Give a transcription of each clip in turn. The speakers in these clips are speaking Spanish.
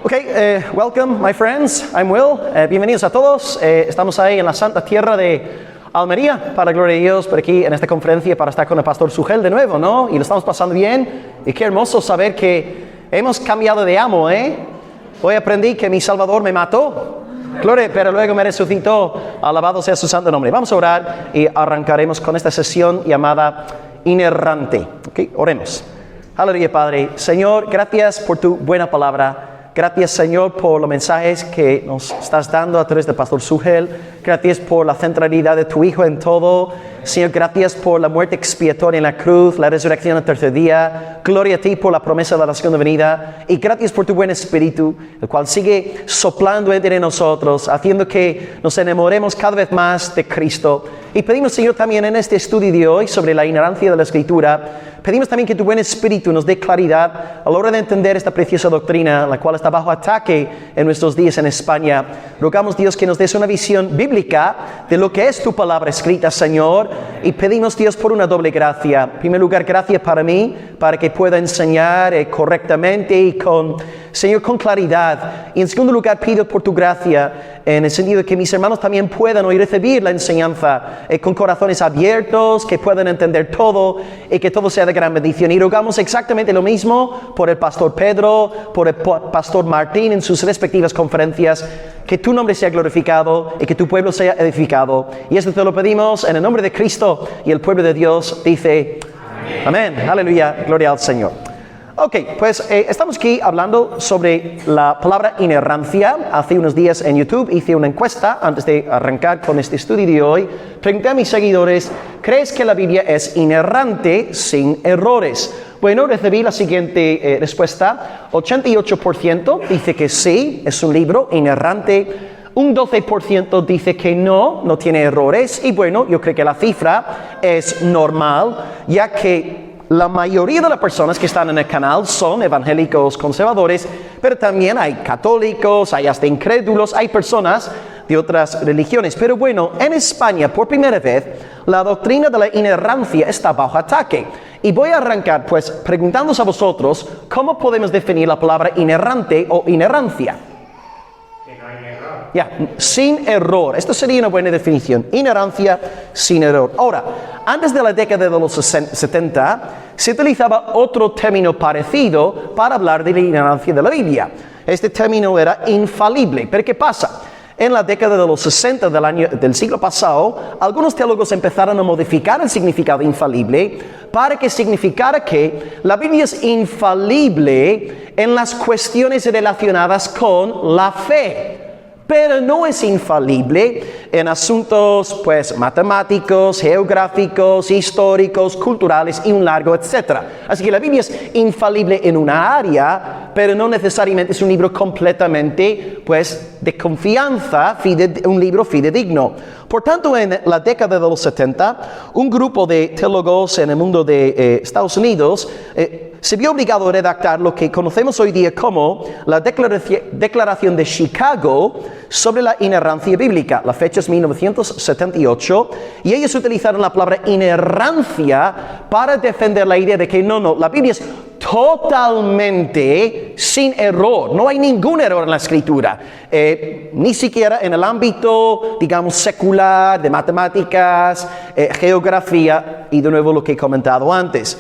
Welcome, my friends. I'm Will. Bienvenidos a todos. Estamos ahí en la santa tierra de Almería, para la gloria de Dios, por aquí en esta conferencia para estar con el pastor Sugel de nuevo, ¿no? Y lo estamos pasando bien. Y qué hermoso saber que hemos cambiado de amo, ¿eh? Hoy aprendí que mi Salvador me mató, gloria, pero luego me resucitó. Alabado sea su santo nombre. Vamos a orar y arrancaremos con esta sesión llamada Inerrante. ¿Ok? Oremos. Aleluya, Padre. Señor, gracias por tu buena palabra. Gracias, Señor, por los mensajes que nos estás dando a través del pastor Sugel. Gracias por la centralidad de tu Hijo en todo. Señor, gracias por la muerte expiatoria en la cruz, la resurrección al tercer día. Gloria a ti por la promesa de la segunda venida. Y gracias por tu buen espíritu, el cual sigue soplando entre nosotros, haciendo que nos enamoremos cada vez más de Cristo. Y pedimos, Señor, también en este estudio de hoy sobre la ignorancia de la Escritura, pedimos también que tu buen espíritu nos dé claridad a la hora de entender esta preciosa doctrina, la cual está bajo ataque en nuestros días en España. Rogamos, Dios, que nos des una visión bíblica de lo que es tu palabra escrita, Señor, y pedimos, Dios, por una doble gracia. En primer lugar, gracias para mí, para que pueda enseñar correctamente y Señor, con claridad. Y en segundo lugar, pido por tu gracia, en el sentido de que mis hermanos también puedan hoy recibir la enseñanza con corazones abiertos, que puedan entender todo y que todo sea de gran bendición. Y rogamos exactamente lo mismo por el pastor Pedro, por el pastor Martín en sus respectivas conferencias, que tu nombre sea glorificado y que tu pueblo sea edificado. Y esto te lo pedimos en el nombre de Cristo, y el pueblo de Dios dice amén. Aleluya, gloria al Señor. Ok, pues estamos aquí hablando sobre la palabra inerrancia. Hace unos días en YouTube hice una encuesta antes de arrancar con este estudio de hoy. Pregunté a mis seguidores, ¿crees que la Biblia es inerrante sin errores? Bueno, recibí la siguiente respuesta. 88% dice que sí, es un libro inerrante. Un 12% dice que no tiene errores. Y bueno, yo creo que la cifra es normal, ya que la mayoría de las personas que están en el canal son evangélicos conservadores, pero también hay católicos, hay hasta incrédulos, hay personas de otras religiones. Pero bueno, en España, por primera vez, la doctrina de la inerrancia está bajo ataque. Y voy a arrancar, pues, preguntándoos a vosotros, ¿cómo podemos definir la palabra inerrante o inerrancia? Sin error. Esto sería una buena definición. Inerrancia sin error. Ahora, antes de la década de los 70, se utilizaba otro término parecido para hablar de la inerrancia de la Biblia. Este término era infalible. Pero ¿qué pasa? En la década de los 60 del siglo pasado, algunos teólogos empezaron a modificar el significado infalible para que significara que la Biblia es infalible en las cuestiones relacionadas con la fe, pero no es infalible en asuntos, pues, matemáticos, geográficos, históricos, culturales y un largo etcétera. Así que la Biblia es infalible en una área, pero no necesariamente es un libro completamente, pues, de confianza, un libro fidedigno. Por tanto, en la década de los 70, un grupo de teólogos en el mundo de Estados Unidos se vio obligado a redactar lo que conocemos hoy día como la Declaración de Chicago sobre la inerrancia bíblica. La fecha es 1978, y ellos utilizaron la palabra inerrancia para defender la idea de que no, la Biblia es totalmente sin error. No hay ningún error en la Escritura, ni siquiera en el ámbito, digamos, secular, de matemáticas, geografía y de nuevo lo que he comentado antes.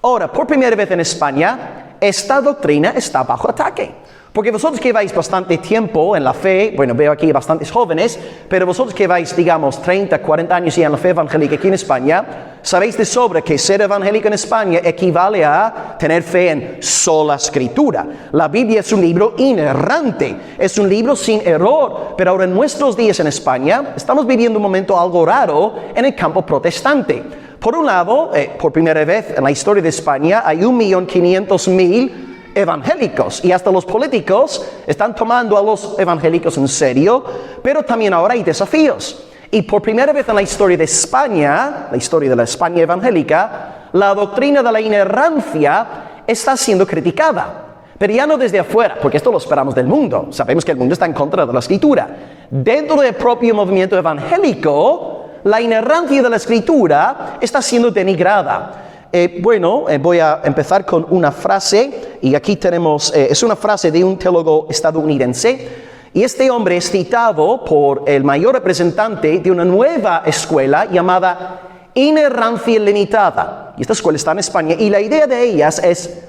Ahora, por primera vez en España, esta doctrina está bajo ataque. Porque vosotros que vais bastante tiempo en la fe, bueno, veo aquí bastantes jóvenes, pero vosotros que vais, digamos, 30, 40 años ya en la fe evangélica aquí en España, sabéis de sobra que ser evangélico en España equivale a tener fe en sola Escritura. La Biblia es un libro inerrante, es un libro sin error. Pero ahora en nuestros días en España estamos viviendo un momento algo raro en el campo protestante. Por un lado, por primera vez en la historia de España, hay 1.500.000 evangélicos, y hasta los políticos están tomando a los evangélicos en serio, pero también ahora hay desafíos. Y por primera vez en la historia de España, la historia de la España evangélica, la doctrina de la inerrancia está siendo criticada. Pero ya no desde afuera, porque esto lo esperamos del mundo. Sabemos que el mundo está en contra de la Escritura. Dentro del propio movimiento evangélico, la inerrancia de la Escritura está siendo denigrada. Voy a empezar con una frase, y aquí tenemos, es una frase de un teólogo estadounidense, y este hombre es citado por el mayor representante de una nueva escuela llamada inerrancia limitada. Y esta escuela está en España, y la idea de ellos es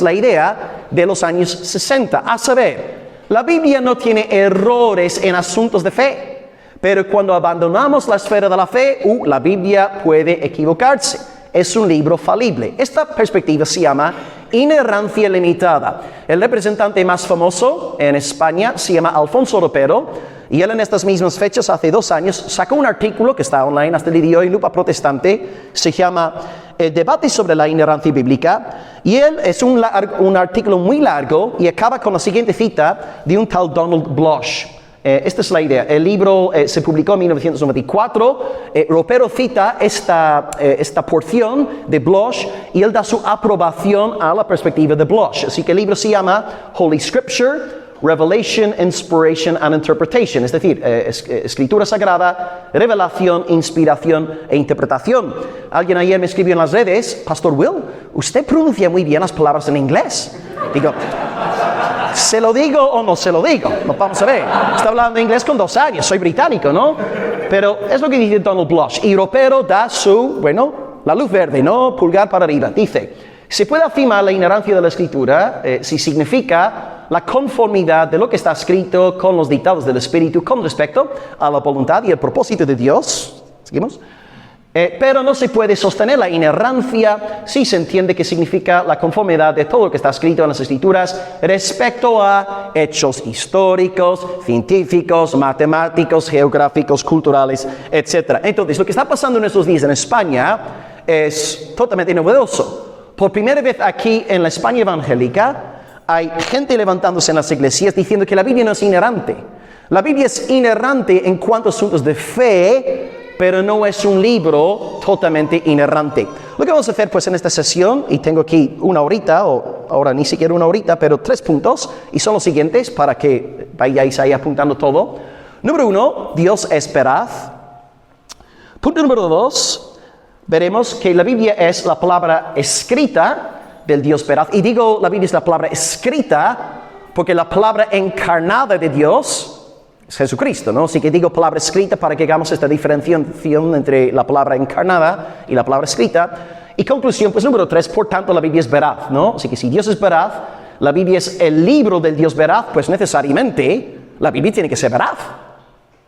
la idea de los años 60, a saber, la Biblia no tiene errores en asuntos de fe, pero cuando abandonamos la esfera de la fe, la Biblia puede equivocarse. Es un libro falible. Esta perspectiva se llama inerrancia limitada. El representante más famoso en España se llama Alfonso Ropero, y él en estas mismas fechas, hace 2 años, sacó un artículo que está online hasta el día de hoy, Lupa Protestante, se llama El debate sobre la inerrancia bíblica, y él es un artículo muy largo y acaba con la siguiente cita de un tal Donald Bloch. Esta es la idea. El libro se publicó en 1994. Ropero cita esta porción de Bloch y él da su aprobación a la perspectiva de Bloch. Así que el libro se llama Holy Scripture, Revelation, Inspiration and Interpretation. Es decir, escritura sagrada, revelación, inspiración e interpretación. Alguien ayer me escribió en las redes: Pastor Will, usted pronuncia muy bien las palabras en inglés. Digo, ¿se lo digo o no se lo digo? No, vamos a ver. Está hablando inglés con 2 años. Soy británico, ¿no? Pero es lo que dice Donald Bloch. Y Ropero da la luz verde, ¿no? Pulgar para arriba. Dice: se puede afirmar la inerrancia de la Escritura si significa la conformidad de lo que está escrito con los dictados del Espíritu con respecto a la voluntad y el propósito de Dios. ¿Seguimos? Pero no se puede sostener la inerrancia si se entiende que significa la conformidad de todo lo que está escrito en las Escrituras respecto a hechos históricos, científicos, matemáticos, geográficos, culturales, etc. Entonces, lo que está pasando en estos días en España es totalmente novedoso. Por primera vez aquí en la España evangélica hay gente levantándose en las iglesias diciendo que la Biblia no es inerrante. La Biblia es inerrante en cuanto a asuntos de fe, pero no es un libro totalmente inerrante. Lo que vamos a hacer pues en esta sesión, y tengo aquí 1 horita, o ahora ni siquiera 1 horita, pero 3 puntos, y son los siguientes para que vayáis ahí apuntando todo. Número 1, Dios es veraz. Punto número 2, veremos que la Biblia es la palabra escrita del Dios veraz. Y digo la Biblia es la palabra escrita porque la palabra encarnada de Dios es Jesucristo, ¿no? Así que digo palabra escrita para que hagamos esta diferenciación entre la palabra encarnada y la palabra escrita. Y conclusión, pues número 3, por tanto la Biblia es veraz, ¿no? Así que si Dios es veraz, la Biblia es el libro del Dios veraz, pues necesariamente la Biblia tiene que ser veraz.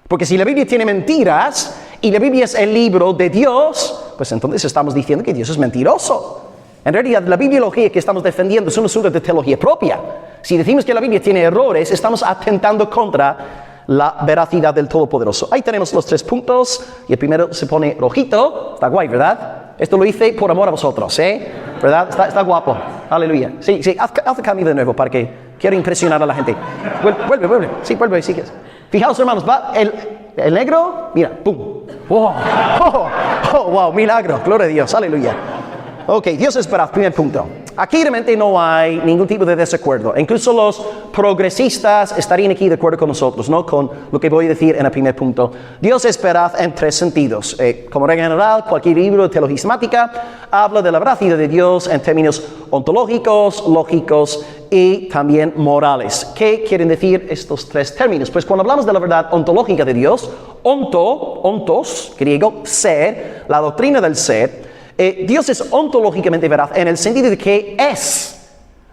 Porque si la Biblia tiene mentiras y la Biblia es el libro de Dios, pues entonces estamos diciendo que Dios es mentiroso. En realidad, la bibliología que estamos defendiendo es un asunto de teología propia. Si decimos que la Biblia tiene errores, estamos atentando contra la veracidad del Todopoderoso. Ahí tenemos los 3 puntos, y el primero se pone rojito. Está guay, ¿verdad? Esto lo hice por amor a vosotros, ¿verdad? Está guapo. Aleluya. Sí, haz el cambio de nuevo para que quiero impresionar a la gente. Vuelve. Sí, vuelve, sí. Fijaos, hermanos, va el negro, mira, pum. Wow, milagro, gloria a Dios, aleluya. Ok, Dios es veraz, primer punto. Aquí realmente no hay ningún tipo de desacuerdo. Incluso los progresistas estarían aquí de acuerdo con nosotros, ¿no? Con lo que voy a decir en el primer punto. Dios es veraz en 3 sentidos. Como regla general, cualquier libro de teología sistemática habla de la veracidad de Dios en términos ontológicos, lógicos y también morales. ¿Qué quieren decir estos 3 términos? Pues cuando hablamos de la verdad ontológica de Dios, ontos, griego, ser, la doctrina del ser, Dios es ontológicamente veraz en el sentido de que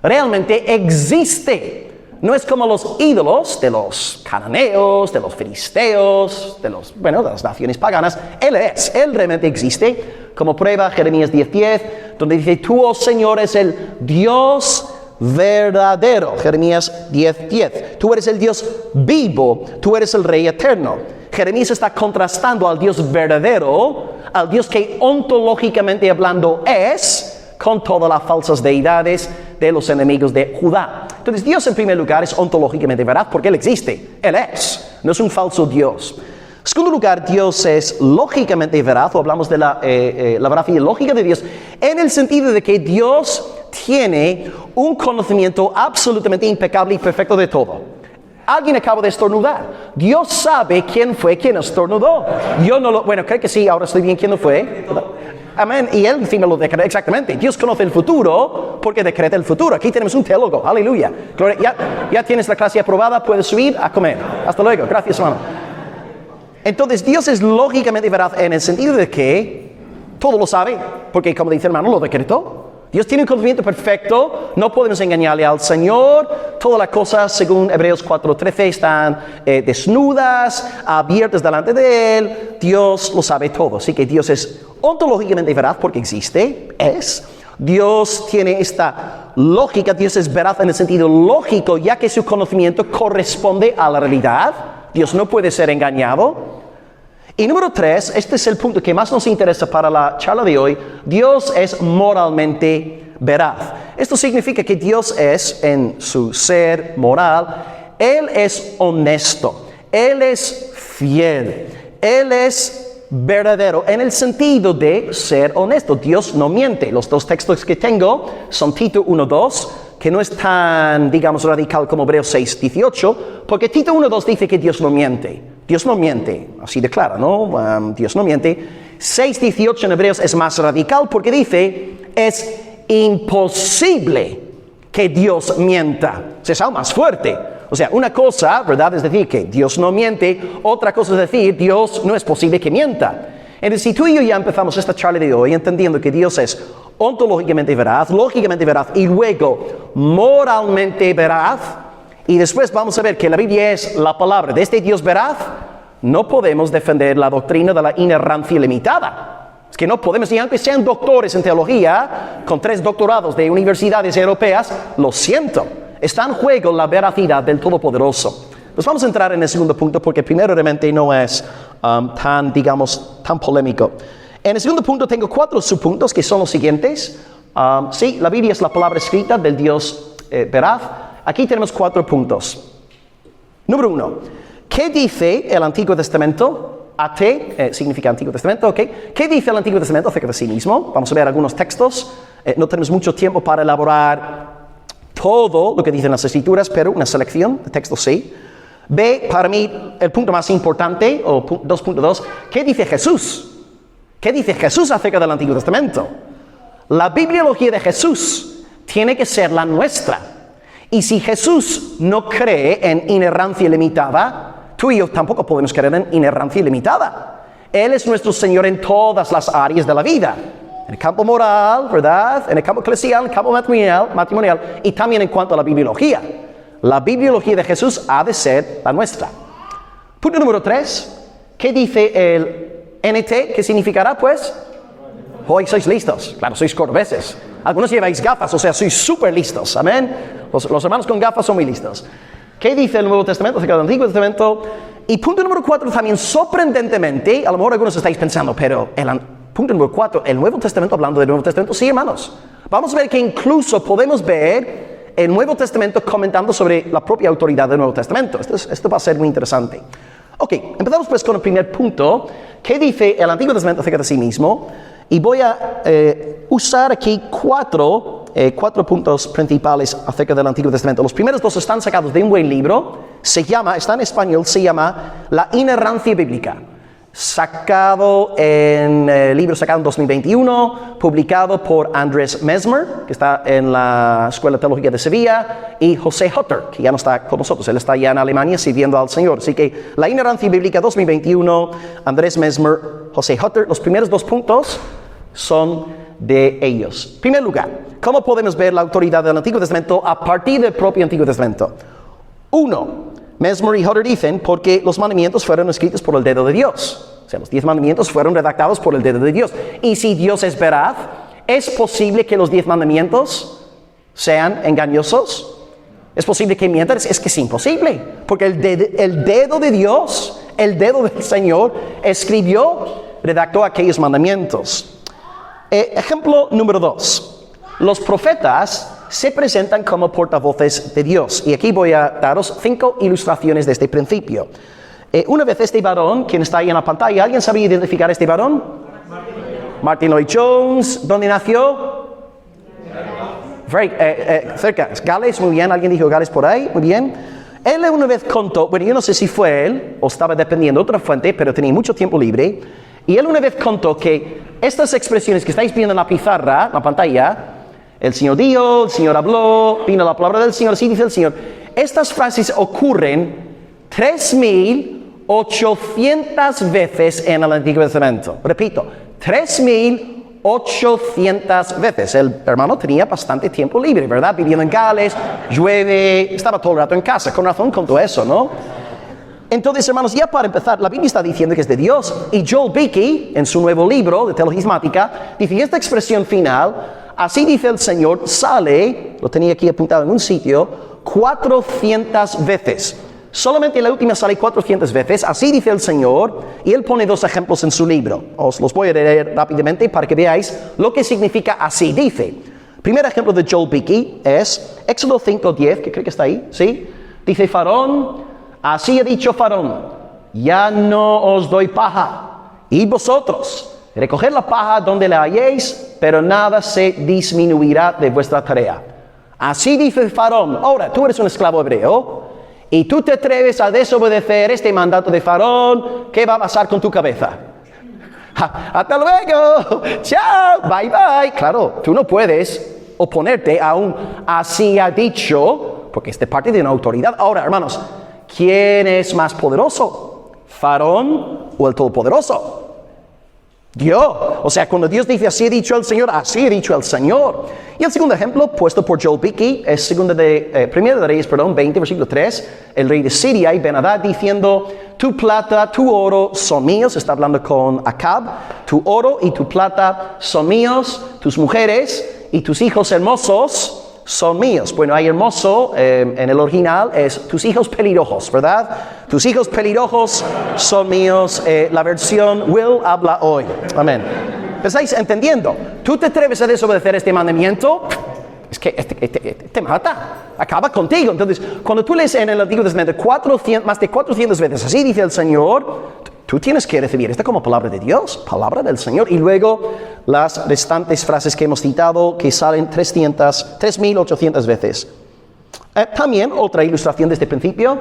realmente existe. No es como los ídolos de los cananeos, de los filisteos, de las naciones paganas. Él realmente existe. Como prueba Jeremías 10:10, donde dice: tú, oh Señor, es el Dios verdadero. Jeremías 10:10. Tú eres el Dios vivo, tú eres el Rey eterno. Jeremías está contrastando al Dios verdadero, al Dios que ontológicamente hablando es, con todas las falsas deidades de los enemigos de Judá. Entonces Dios en primer lugar es ontológicamente veraz porque Él existe, Él no es un falso Dios. En segundo lugar, Dios es lógicamente veraz, o hablamos de la veracidad lógica de Dios, en el sentido de que Dios tiene un conocimiento absolutamente impecable y perfecto de todo. Alguien acaba de estornudar. Dios sabe quién fue quien estornudó. Yo no lo... Bueno, creo que sí, ahora estoy bien quién no fue. Amén. Y él encima lo decreta exactamente. Dios conoce el futuro porque decreta el futuro. Aquí tenemos un teólogo. Aleluya. Ya tienes la clase aprobada. Puedes subir a comer. Hasta luego. Gracias, hermano. Entonces, Dios es lógicamente veraz en el sentido de que todo lo sabe. Porque, como dice el hermano, lo decretó. Dios tiene un conocimiento perfecto, no podemos engañarle al Señor. Todas las cosas, según Hebreos 4:13, están desnudas, abiertas delante de Él. Dios lo sabe todo. Así que Dios es ontológicamente veraz porque existe, Dios tiene esta lógica, Dios es veraz en el sentido lógico, ya que su conocimiento corresponde a la realidad. Dios no puede ser engañado. Y número 3, este es el punto que más nos interesa para la charla de hoy. Dios es moralmente veraz. Esto significa que Dios es, en su ser moral, Él es honesto, Él es fiel, Él es verdadero en el sentido de ser honesto. Dios no miente. Los dos textos que tengo son Tito 1:2, que no es tan, digamos, radical como Hebreos 6:18, porque Tito 1:2 dice que Dios no miente. Dios no miente, así declara, ¿no? Dios no miente. 6:18 en Hebreos es más radical porque dice, es imposible que Dios mienta. O sea, es aún más fuerte. O sea, una cosa, ¿verdad?, es decir que Dios no miente. Otra cosa es decir, Dios no es posible que mienta. Entonces, si tú y yo ya empezamos esta charla de hoy entendiendo que Dios es ontológicamente veraz, lógicamente veraz y luego moralmente veraz, y después vamos a ver que la Biblia es la palabra de este Dios veraz, no podemos defender la doctrina de la inerrancia limitada. Es que no podemos, y aunque sean doctores en teología, con 3 doctorados de universidades europeas, lo siento, está en juego la veracidad del Todopoderoso. Pues vamos a entrar en el segundo punto porque primero realmente no es tan polémico. En el segundo punto tengo 4 subpuntos que son los siguientes. Sí, la Biblia es la palabra escrita del Dios veraz. Aquí tenemos 4 puntos. Número 1. ¿Qué dice el Antiguo Testamento? AT significa Antiguo Testamento, ¿ok? ¿Qué dice el Antiguo Testamento acerca de sí mismo? Vamos a ver algunos textos. No tenemos mucho tiempo para elaborar todo lo que dicen las Escrituras, pero una selección de textos sí. B, para mí, el punto más importante, o 2.2, ¿qué dice Jesús? ¿Qué dice Jesús acerca del Antiguo Testamento? La bibliología de Jesús tiene que ser la nuestra. Y si Jesús no cree en inerrancia limitada, tú y yo tampoco podemos creer en inerrancia limitada. Él es nuestro Señor en todas las áreas de la vida. En el campo moral, ¿verdad? En el campo eclesial, en el campo matrimonial y también en cuanto a la bibliología. La bibliología de Jesús ha de ser la nuestra. Punto número 3. ¿Qué dice el NT? ¿Qué significará, pues? Hoy sois listos. Claro, sois corbeses. Algunos lleváis gafas, o sea, sois súper listos. Amén. Los hermanos con gafas son muy listos. ¿Qué dice el Nuevo Testamento acerca del Antiguo Testamento? Y punto número 4 también, sorprendentemente, a lo mejor algunos estáis pensando, pero punto número 4, el Nuevo Testamento, hablando del Nuevo Testamento, sí, hermanos. Vamos a ver que incluso podemos ver el Nuevo Testamento comentando sobre la propia autoridad del Nuevo Testamento. Esto va a ser muy interesante. Ok, empezamos pues con el primer punto. ¿Qué dice el Antiguo Testamento acerca de sí mismo? Y voy a usar aquí 4 puntos principales acerca del Antiguo Testamento. Los primeros 2 están sacados de un buen libro. Está en español, se llama La Inerrancia Bíblica. Sacado en libro sacado en 2021, publicado por Andrés Mesmer, que está en la Escuela de Teología de Sevilla, y José Hutter, que ya no está con nosotros, él está ya en Alemania sirviendo al Señor. Así que La Inerrancia Bíblica 2021, Andrés Mesmer, José Hutter, los primeros 2 puntos son de ellos. En primer lugar, ¿cómo podemos ver la autoridad del Antiguo Testamento a partir del propio Antiguo Testamento? 1. Mesmer y Hutter dicen porque los mandamientos fueron escritos por el dedo de Dios. O sea, los 10 mandamientos fueron redactados por el dedo de Dios. Y si Dios es veraz, ¿es posible que los 10 mandamientos sean engañosos? ¿Es posible que mientan? Es que es imposible. Porque el dedo de Dios, el dedo del Señor, redactó aquellos mandamientos. Ejemplo número 2. Los profetas se presentan como portavoces de Dios. Y aquí voy a daros 5 ilustraciones de este principio. Una vez este varón, quien está ahí en la pantalla, ¿alguien sabía identificar a este varón? Martin Lloyd Jones. ¿Dónde nació? Cerca. Gales, muy bien. ¿Alguien dijo Gales por ahí? Muy bien. Él una vez contó, bueno, yo no sé si fue él o estaba dependiendo de otra fuente, pero tenía mucho tiempo libre. Y él una vez contó que estas expresiones que estáis viendo en la pizarra, en la pantalla, el Señor dijo, el Señor habló, vino la palabra del Señor, así dice el Señor. Estas frases ocurren 3,800 veces en el Antiguo Testamento. Repito, 3,800 veces. El hermano tenía bastante tiempo libre, ¿verdad? Viviendo en Gales, llueve, estaba todo el rato en casa. Con razón contó eso, ¿no? Entonces, hermanos, ya para empezar, la Biblia está diciendo que es de Dios. Y Joel Beeke, en su nuevo libro de teologismática, dice que esta expresión final, así dice el Señor, sale, lo tenía aquí apuntado en un sitio, 400 veces. Solamente la última sale 400 veces, así dice el Señor, y él pone 2 ejemplos en su libro. Os los voy a leer rápidamente para que veáis lo que significa así dice. Primer ejemplo de Joel Beeke es Éxodo 5:10, que creo que está ahí, ¿sí? Dice Faraón, así ha dicho Faraón, ya no os doy paja, y vosotros recoged la paja donde la halléis, pero nada se disminuirá de vuestra tarea. Así dice Faraón. Ahora, tú eres un esclavo hebreo, y tú te atreves a desobedecer este mandato de Faraón, ¿qué va a pasar con tu cabeza? ¡Hasta luego! ¡Chao! ¡Bye, bye! Claro, tú no puedes oponerte a un así ha dicho, porque es de parte de una autoridad. Ahora, hermanos, ¿quién es más poderoso? ¿Faraón o el Todopoderoso? Dios. O sea, cuando Dios dice así ha dicho el Señor, así ha dicho el Señor. Y el segundo ejemplo puesto por Joel Beeke es Primera de Reyes, 20, versículo 3, el rey de Siria y Ben-Hadad diciendo, tu plata, tu oro son míos, está hablando con Acab, tu oro y tu plata son míos, tus mujeres y tus hijos hermosos son míos. Bueno, hay hermoso, en el original es tus hijos pelirrojos, ¿verdad? Tus hijos pelirrojos son míos. La versión Will habla hoy. Amén. ¿Estáis entendiendo? Tú te atreves a desobedecer este mandamiento, es que te mata, acaba contigo. Entonces, cuando tú lees en el Antiguo Testamento más de 400 veces, así dice el Señor, tú tienes que recibir esta como palabra de Dios, palabra del Señor. Y luego las restantes frases que hemos citado, que salen 3,800 veces. También otra ilustración de este principio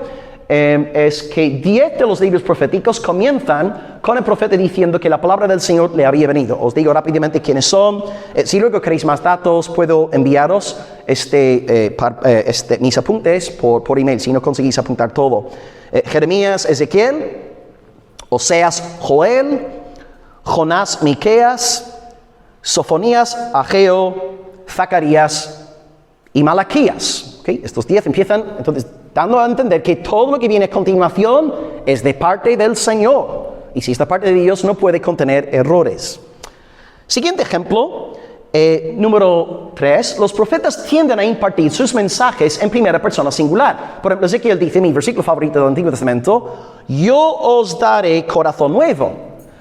es que 10 de los libros proféticos comienzan con el profeta diciendo que la palabra del Señor le había venido. Os digo rápidamente quiénes son. Si luego queréis más datos, puedo enviaros mis apuntes por email, si no conseguís apuntar todo. Jeremías, Ezequiel, Oseas, Joel, Jonás, Miqueas, Sofonías, Ageo, Zacarías y Malaquías. ¿Okay? Estos 10 empiezan entonces dando a entender que todo lo que viene a continuación es de parte del Señor. Y si esta parte de Dios no puede contener errores. Siguiente ejemplo, número 3. Los profetas tienden a impartir sus mensajes en primera persona singular. Por ejemplo, Ezequiel dice, mi versículo favorito del Antiguo Testamento, yo os daré corazón nuevo.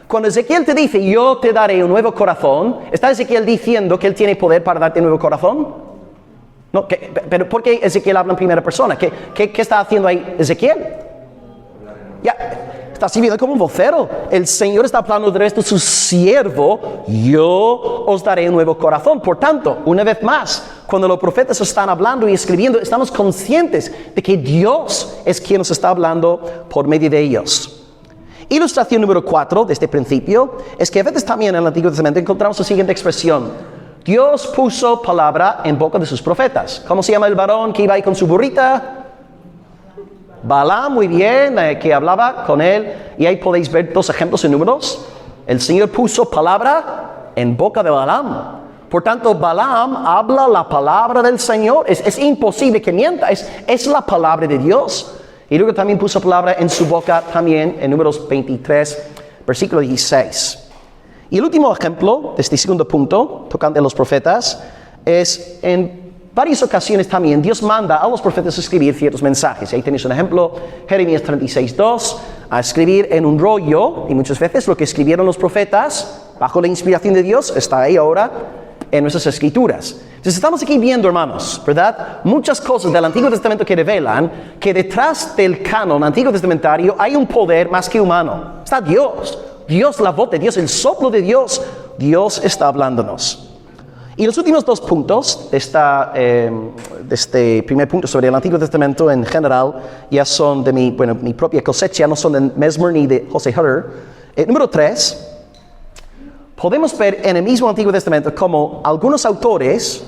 Cuando Ezequiel te dice, yo te daré un nuevo corazón, ¿está Ezequiel diciendo que él tiene poder para darte un nuevo corazón? No, pero ¿por qué Ezequiel habla en primera persona? ¿Qué está haciendo ahí Ezequiel? Ya, está sirviendo como un vocero. El Señor está hablando de esto, su siervo, yo os daré un nuevo corazón. Por tanto, una vez más, cuando los profetas están hablando y escribiendo, estamos conscientes de que Dios es quien nos está hablando por medio de ellos. Ilustración número 4 de este principio es que a veces también en el Antiguo Testamento encontramos la siguiente expresión. Dios puso palabra en boca de sus profetas. ¿Cómo se llama el varón que iba ahí con su burrita? Balaam, muy bien, que hablaba con él. Y ahí podéis ver 2 ejemplos en Números. El Señor puso palabra en boca de Balaam. Por tanto, Balaam habla la palabra del Señor. Es imposible que mienta. Es la palabra de Dios. Y luego también puso palabra en su boca también en Números 23, versículo 16. Y el último ejemplo de este segundo punto, tocante a los profetas, es en varias ocasiones también Dios manda a los profetas a escribir ciertos mensajes. Ahí tenéis un ejemplo, Jeremías 36:2, a escribir en un rollo, y muchas veces lo que escribieron los profetas, bajo la inspiración de Dios, está ahí ahora en nuestras escrituras. Entonces estamos aquí viendo, hermanos, ¿verdad? Muchas cosas del Antiguo Testamento que revelan que detrás del canon antiguo testamentario hay un poder más que humano. Está Dios. Dios, la voz de Dios, el soplo de Dios. Dios está hablándonos. Y los últimos 2 puntos de este primer punto sobre el Antiguo Testamento en general ya son de mi propia cosecha, no son de Mesmer ni de Jose Hutter. Número 3, podemos ver en el mismo Antiguo Testamento como algunos autores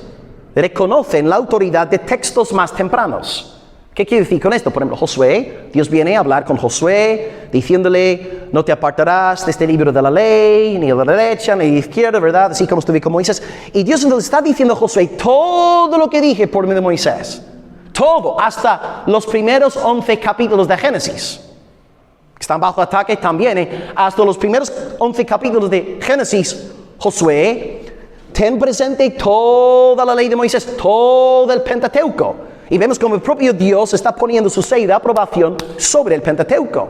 reconocen la autoridad de textos más tempranos. ¿Qué quiere decir con esto? Por ejemplo, Josué, Dios viene a hablar con Josué, diciéndole, no te apartarás de este libro de la ley, ni a la derecha, ni a la izquierda, ¿verdad? Así como estuve con Moisés. Y Dios entonces está diciendo a Josué todo lo que dije por medio de Moisés. Todo, hasta los primeros 11 capítulos de Génesis. Están bajo ataque también, hasta los primeros 11 capítulos de Génesis. Josué, ten presente toda la ley de Moisés, todo el Pentateuco. Y vemos como el propio Dios está poniendo su sello de aprobación sobre el Pentateuco.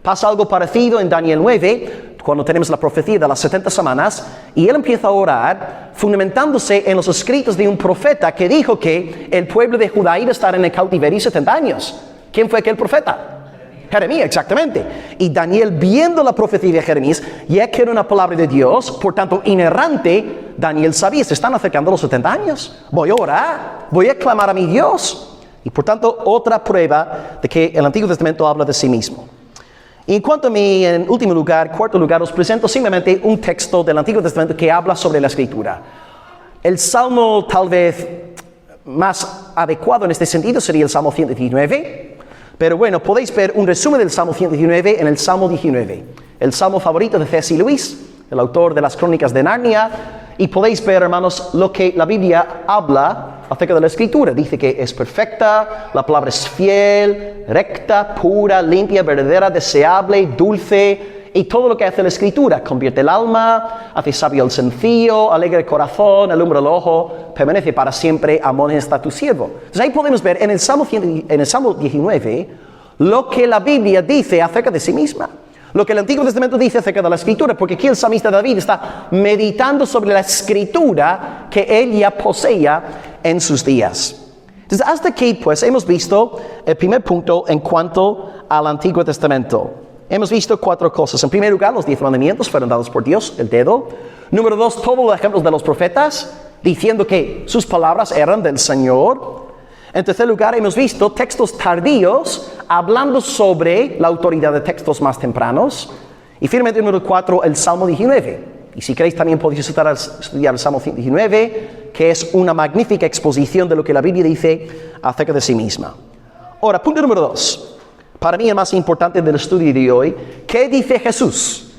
Pasa algo parecido en Daniel 9, cuando tenemos la profecía de las 70 semanas, y él empieza a orar, fundamentándose en los escritos de un profeta que dijo que el pueblo de Judá iba a estar en el cautiverio 70 años. ¿Quién fue aquel profeta? Jeremías, exactamente. Y Daniel, viendo la profecía de Jeremías, ya que era una palabra de Dios, por tanto inerrante, Daniel sabía, se están acercando los 70 años. Voy a orar, voy a clamar a mi Dios. Y por tanto, otra prueba de que el Antiguo Testamento habla de sí mismo. Y en cuanto a mí, en último lugar, cuarto lugar, os presento simplemente un texto del Antiguo Testamento que habla sobre la Escritura. El salmo tal vez más adecuado en este sentido sería el Salmo 119. Pero bueno, podéis ver un resumen del Salmo 119 en el Salmo 19. El salmo favorito de C.S. Lewis, el autor de las Crónicas de Narnia. Y podéis ver, hermanos, lo que la Biblia habla acerca de la Escritura. Dice que es perfecta, la palabra es fiel, recta, pura, limpia, verdadera, deseable, dulce. Y todo lo que hace la Escritura, convierte el alma, hace sabio al sencillo, alegra el corazón, alumbra el ojo, permanece para siempre, amonesta a tu siervo. Entonces ahí podemos ver en el Salmo 19 lo que la Biblia dice acerca de sí misma. Lo que el Antiguo Testamento dice acerca de la Escritura, porque aquí el salmista David está meditando sobre la Escritura que él ya poseía en sus días. Entonces hasta aquí pues hemos visto el primer punto en cuanto al Antiguo Testamento. Hemos visto 4 cosas. En primer lugar, los 10 mandamientos fueron dados por Dios, el dedo. Número 2, todos los ejemplos de los profetas, diciendo que sus palabras eran del Señor. En tercer lugar, hemos visto textos tardíos, hablando sobre la autoridad de textos más tempranos. Y finalmente, número 4, el Salmo 19. Y si queréis, también podéis estudiar el Salmo 19, que es una magnífica exposición de lo que la Biblia dice acerca de sí misma. Ahora, punto número 2. Para mí el más importante del estudio de hoy, ¿qué dice Jesús?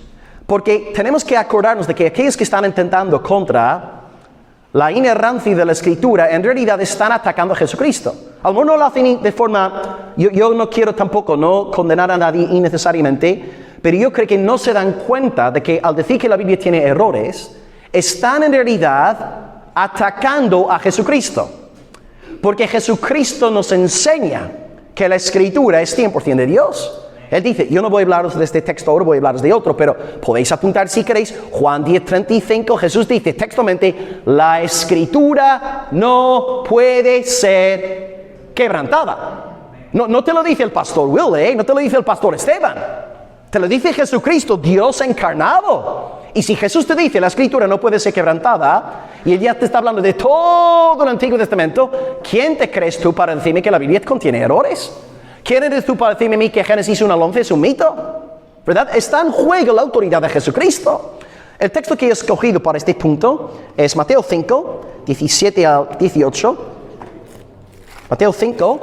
Porque tenemos que acordarnos de que aquellos que están intentando contra la inerrancia de la Escritura, en realidad están atacando a Jesucristo. A lo mejor no lo hacen de forma, yo no quiero tampoco no condenar a nadie innecesariamente, pero yo creo que no se dan cuenta de que al decir que la Biblia tiene errores, están en realidad atacando a Jesucristo. Porque Jesucristo nos enseña que la Escritura es 100% de Dios. Él dice, yo no voy a hablaros de este texto ahora, voy a hablaros de otro, pero podéis apuntar si queréis, Juan 10:35, Jesús dice textualmente, la Escritura no puede ser quebrantada. No te lo dice el pastor Will, no te lo dice el pastor Esteban, te lo dice Jesucristo, Dios encarnado. Y si Jesús te dice, la Escritura no puede ser quebrantada, y Él ya te está hablando de todo el Antiguo Testamento, ¿quién te crees tú para decirme que la Biblia contiene errores? ¿Quién eres tú para decirme a mí que Génesis 1:11 es un mito? ¿Verdad? Está en juego la autoridad de Jesucristo. El texto que he escogido para este punto es Mateo 5, 17 al 18. Mateo 5,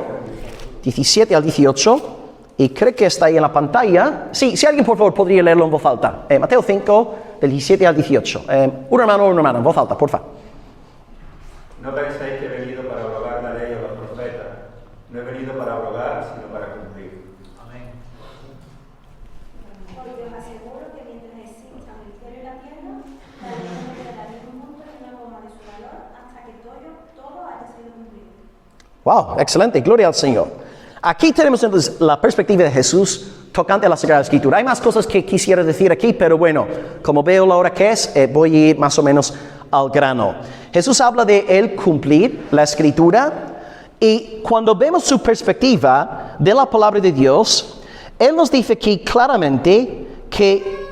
17 al 18. Y creo que está ahí en la pantalla. Sí, si alguien por favor podría leerlo en voz alta. Mateo 5, del 17 al 18. Un hermano, en voz alta, por favor. No penséis que he venido para abrogar la ley o los profetas. No he venido para abrogar, sino para cumplir. Amén. Porque os aseguro que mientras existan el cielo y la tierra, la ley no quedará ni un punto ni una coma de su valor hasta que todo haya sido cumplido. Wow, excelente, gloria al Señor. Aquí tenemos entonces la perspectiva de Jesús tocante a la Sagrada Escritura. Hay más cosas que quisiera decir aquí, pero bueno, como veo la hora que es, voy a ir más o menos al grano. Jesús habla de Él cumplir la Escritura, y cuando vemos su perspectiva de la palabra de Dios, Él nos dice aquí claramente que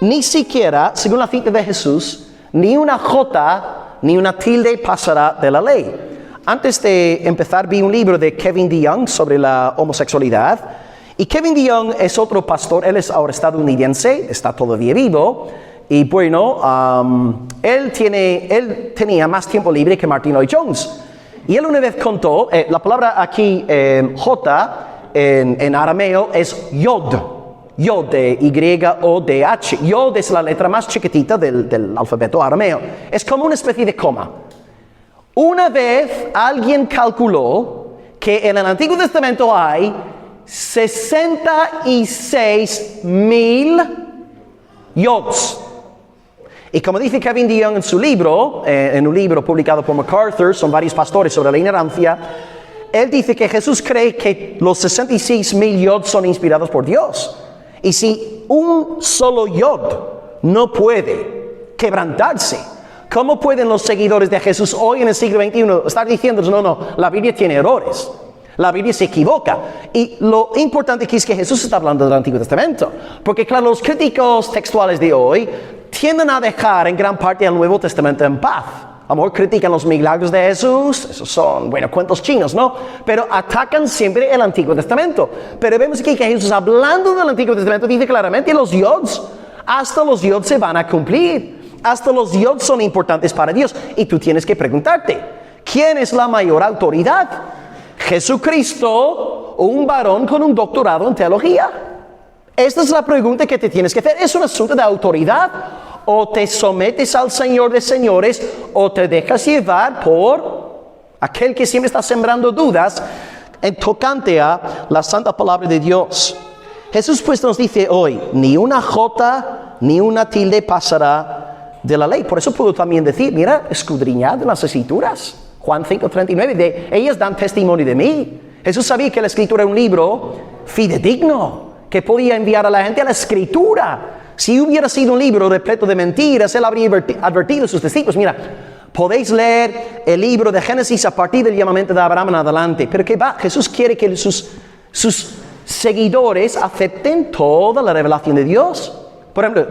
ni siquiera, según la cita de Jesús, ni una jota ni una tilde pasará de la ley. Antes de empezar vi un libro de Kevin DeYoung sobre la homosexualidad, y Kevin DeYoung es otro pastor, él es ahora estadounidense, está todavía vivo, Y bueno, él tenía más tiempo libre que Martin Lloyd Jones. Y él una vez contó, la palabra aquí, J, en arameo es yod. Yod, de Y-O-D-H. Yod es la letra más chiquitita del alfabeto arameo. Es como una especie de coma. Una vez alguien calculó que en el Antiguo Testamento hay 66,000 yods. Y como dice Kevin DeYoung en su libro, en un libro publicado por MacArthur, son varios pastores sobre la ignorancia, él dice que Jesús cree que los 66,000 yods son inspirados por Dios. Y si un solo yod no puede quebrantarse, ¿cómo pueden los seguidores de Jesús hoy en el siglo XXI estar diciendo, no, la Biblia tiene errores? La Biblia se equivoca. Y lo importante aquí es que Jesús está hablando del Antiguo Testamento. Porque claro, los críticos textuales de hoy tienden a dejar en gran parte el Nuevo Testamento en paz. A lo mejor critican los milagros de Jesús, esos son, cuentos chinos, ¿no? Pero atacan siempre el Antiguo Testamento. Pero vemos aquí que Jesús, hablando del Antiguo Testamento, dice claramente los yods, hasta los yods se van a cumplir. Hasta los yods son importantes para Dios. Y tú tienes que preguntarte, ¿quién es la mayor autoridad? ¿Jesucristo o un varón con un doctorado en teología? Esta es la pregunta que te tienes que hacer. ¿Es un asunto de autoridad? ¿O te sometes al Señor de señores o te dejas llevar por aquel que siempre está sembrando dudas en tocante a la santa palabra de Dios? Jesús pues nos dice hoy, ni una jota ni una tilde pasará de la ley. Por eso puedo también decir, mira, escudriñad en las Escrituras. Juan 5:39, ellas dan testimonio de mí. Jesús sabía que la Escritura era un libro fidedigno, que podía enviar a la gente a la Escritura. Si hubiera sido un libro repleto de mentiras, él habría advertido a sus discípulos, mira, podéis leer el libro de Génesis a partir del llamamiento de Abraham en adelante. Pero ¿qué va? Jesús quiere que sus seguidores acepten toda la revelación de Dios. Por ejemplo,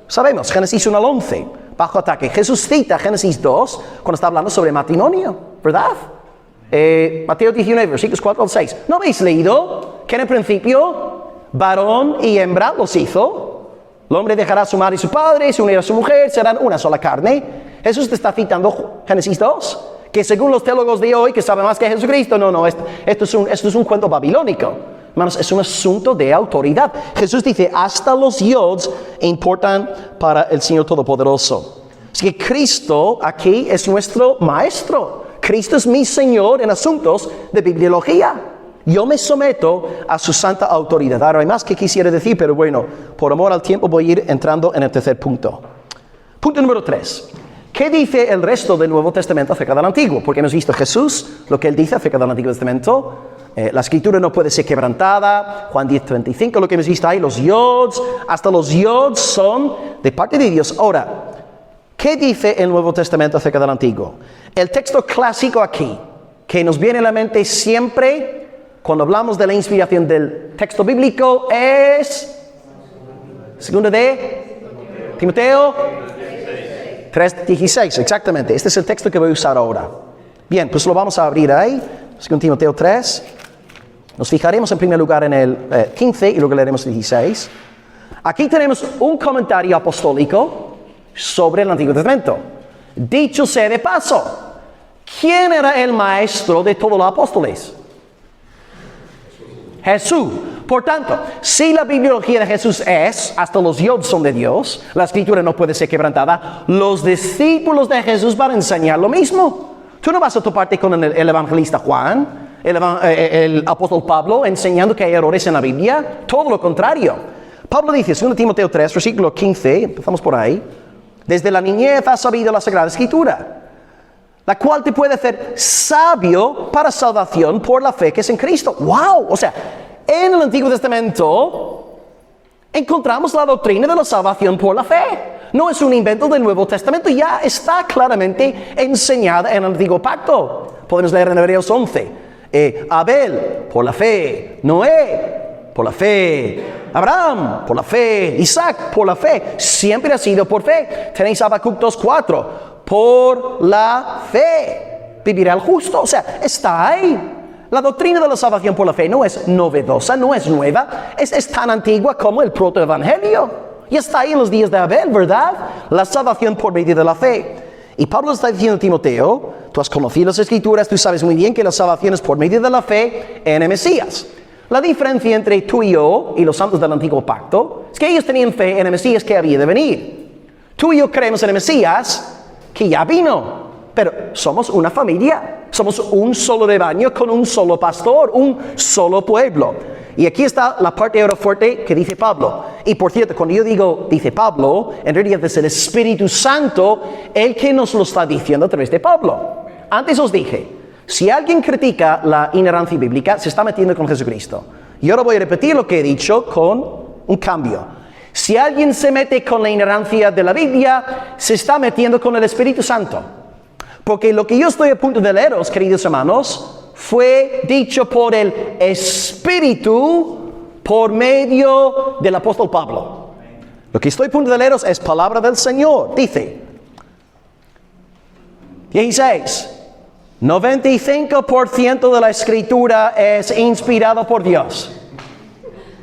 sabemos, Génesis 1 al 11, bajo ataque. Jesús cita Génesis 2 cuando está hablando sobre matrimonio, ¿verdad? Mateo 19, versículos 4 al 6. ¿No habéis leído que en el principio varón y hembra los hizo? El hombre dejará a su madre y su padre, se unirá a su mujer, serán una sola carne. Jesús te está citando Génesis 2, que según los teólogos de hoy, que saben más que Jesucristo, esto es un cuento babilónico. Hermanos, es un asunto de autoridad. Jesús dice, hasta los yods importan para el Señor Todopoderoso. Así que Cristo aquí es nuestro maestro. Cristo es mi Señor en asuntos de bibliología. Yo me someto a su santa autoridad. Ahora hay más que quisiera decir, pero bueno, por amor al tiempo voy a ir entrando en el tercer punto. Punto número 3. ¿Qué dice el resto del Nuevo Testamento acerca del Antiguo? Porque hemos visto Jesús, lo que él dice acerca del Antiguo Testamento. La Escritura no puede ser quebrantada. Juan 10:35, lo que hemos visto ahí, los yods. Hasta los yods son de parte de Dios. Ahora, ¿qué dice el Nuevo Testamento acerca del Antiguo? El texto clásico aquí, que nos viene a la mente siempre cuando hablamos de la inspiración del texto bíblico, es 2 de Timoteo 3:16, exactamente. Este es el texto que voy a usar ahora. Bien, pues lo vamos a abrir ahí, 2 Timoteo 3. Nos fijaremos en primer lugar en el 15 y luego leeremos el 16. Aquí tenemos un comentario apostólico sobre el Antiguo Testamento. Dicho sea de paso, ¿quién era el maestro de todos los apóstoles? Jesús. Por tanto, si la bibliología de Jesús es, hasta los yods son de Dios, la Escritura no puede ser quebrantada, los discípulos de Jesús van a enseñar lo mismo. Tú no vas a toparte con el evangelista Juan, el apóstol Pablo, enseñando que hay errores en la Biblia. Todo lo contrario. Pablo dice, 2 Timoteo 3, versículo 15, empezamos por ahí, desde la niñez has sabido la Sagrada Escritura, la cual te puede hacer sabio para salvación por la fe que es en Cristo. ¡Wow! O sea, en el Antiguo Testamento encontramos la doctrina de la salvación por la fe. No es un invento del Nuevo Testamento, ya está claramente enseñada en el Antiguo Pacto. Podemos leer en Hebreos 11. Abel, por la fe. Noé, por la fe. Abraham, por la fe. Isaac, por la fe. Siempre ha sido por fe. Tenéis Habacuc 2:4. Por la fe vivirá el justo. O sea, está ahí. La doctrina de la salvación por la fe no es novedosa, no es nueva. Es tan antigua como el protoevangelio. Ya está ahí en los días de Abel, ¿verdad? La salvación por medio de la fe. Y Pablo está diciendo a Timoteo, tú has conocido las Escrituras, tú sabes muy bien que la salvación es por medio de la fe en el Mesías. La diferencia entre tú y yo y los santos del Antiguo Pacto es que ellos tenían fe en el Mesías que había de venir. Tú y yo creemos en el Mesías que ya vino. Pero somos una familia, somos un solo rebaño con un solo pastor, un solo pueblo. Y aquí está la parte ahora fuerte que dice Pablo. Y por cierto, cuando yo digo, dice Pablo, en realidad es el Espíritu Santo el que nos lo está diciendo a través de Pablo. Antes os dije, si alguien critica la inerrancia bíblica, se está metiendo con Jesucristo. Y ahora voy a repetir lo que he dicho con un cambio. Si alguien se mete con la inerrancia de la Biblia, se está metiendo con el Espíritu Santo. Porque lo que yo estoy a punto de leeros, queridos hermanos, fue dicho por el Espíritu por medio del apóstol Pablo. Lo que estoy a punto de leeros es palabra del Señor. Dice, 16, 95% de la Escritura es inspirado por Dios.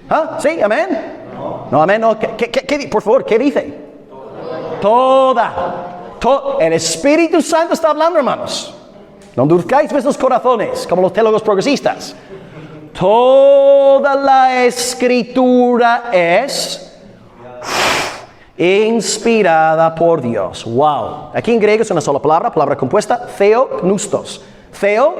¿Ah? ¿Sí? ¿Amén? No, amén, no. Por favor, ¿qué dice? Toda. El Espíritu Santo está hablando, hermanos. No endurezcáis vuestros corazones, como los teólogos progresistas. Toda la Escritura es inspirada por Dios. Wow. Aquí en griego es una sola palabra compuesta, theopneustos. Theo,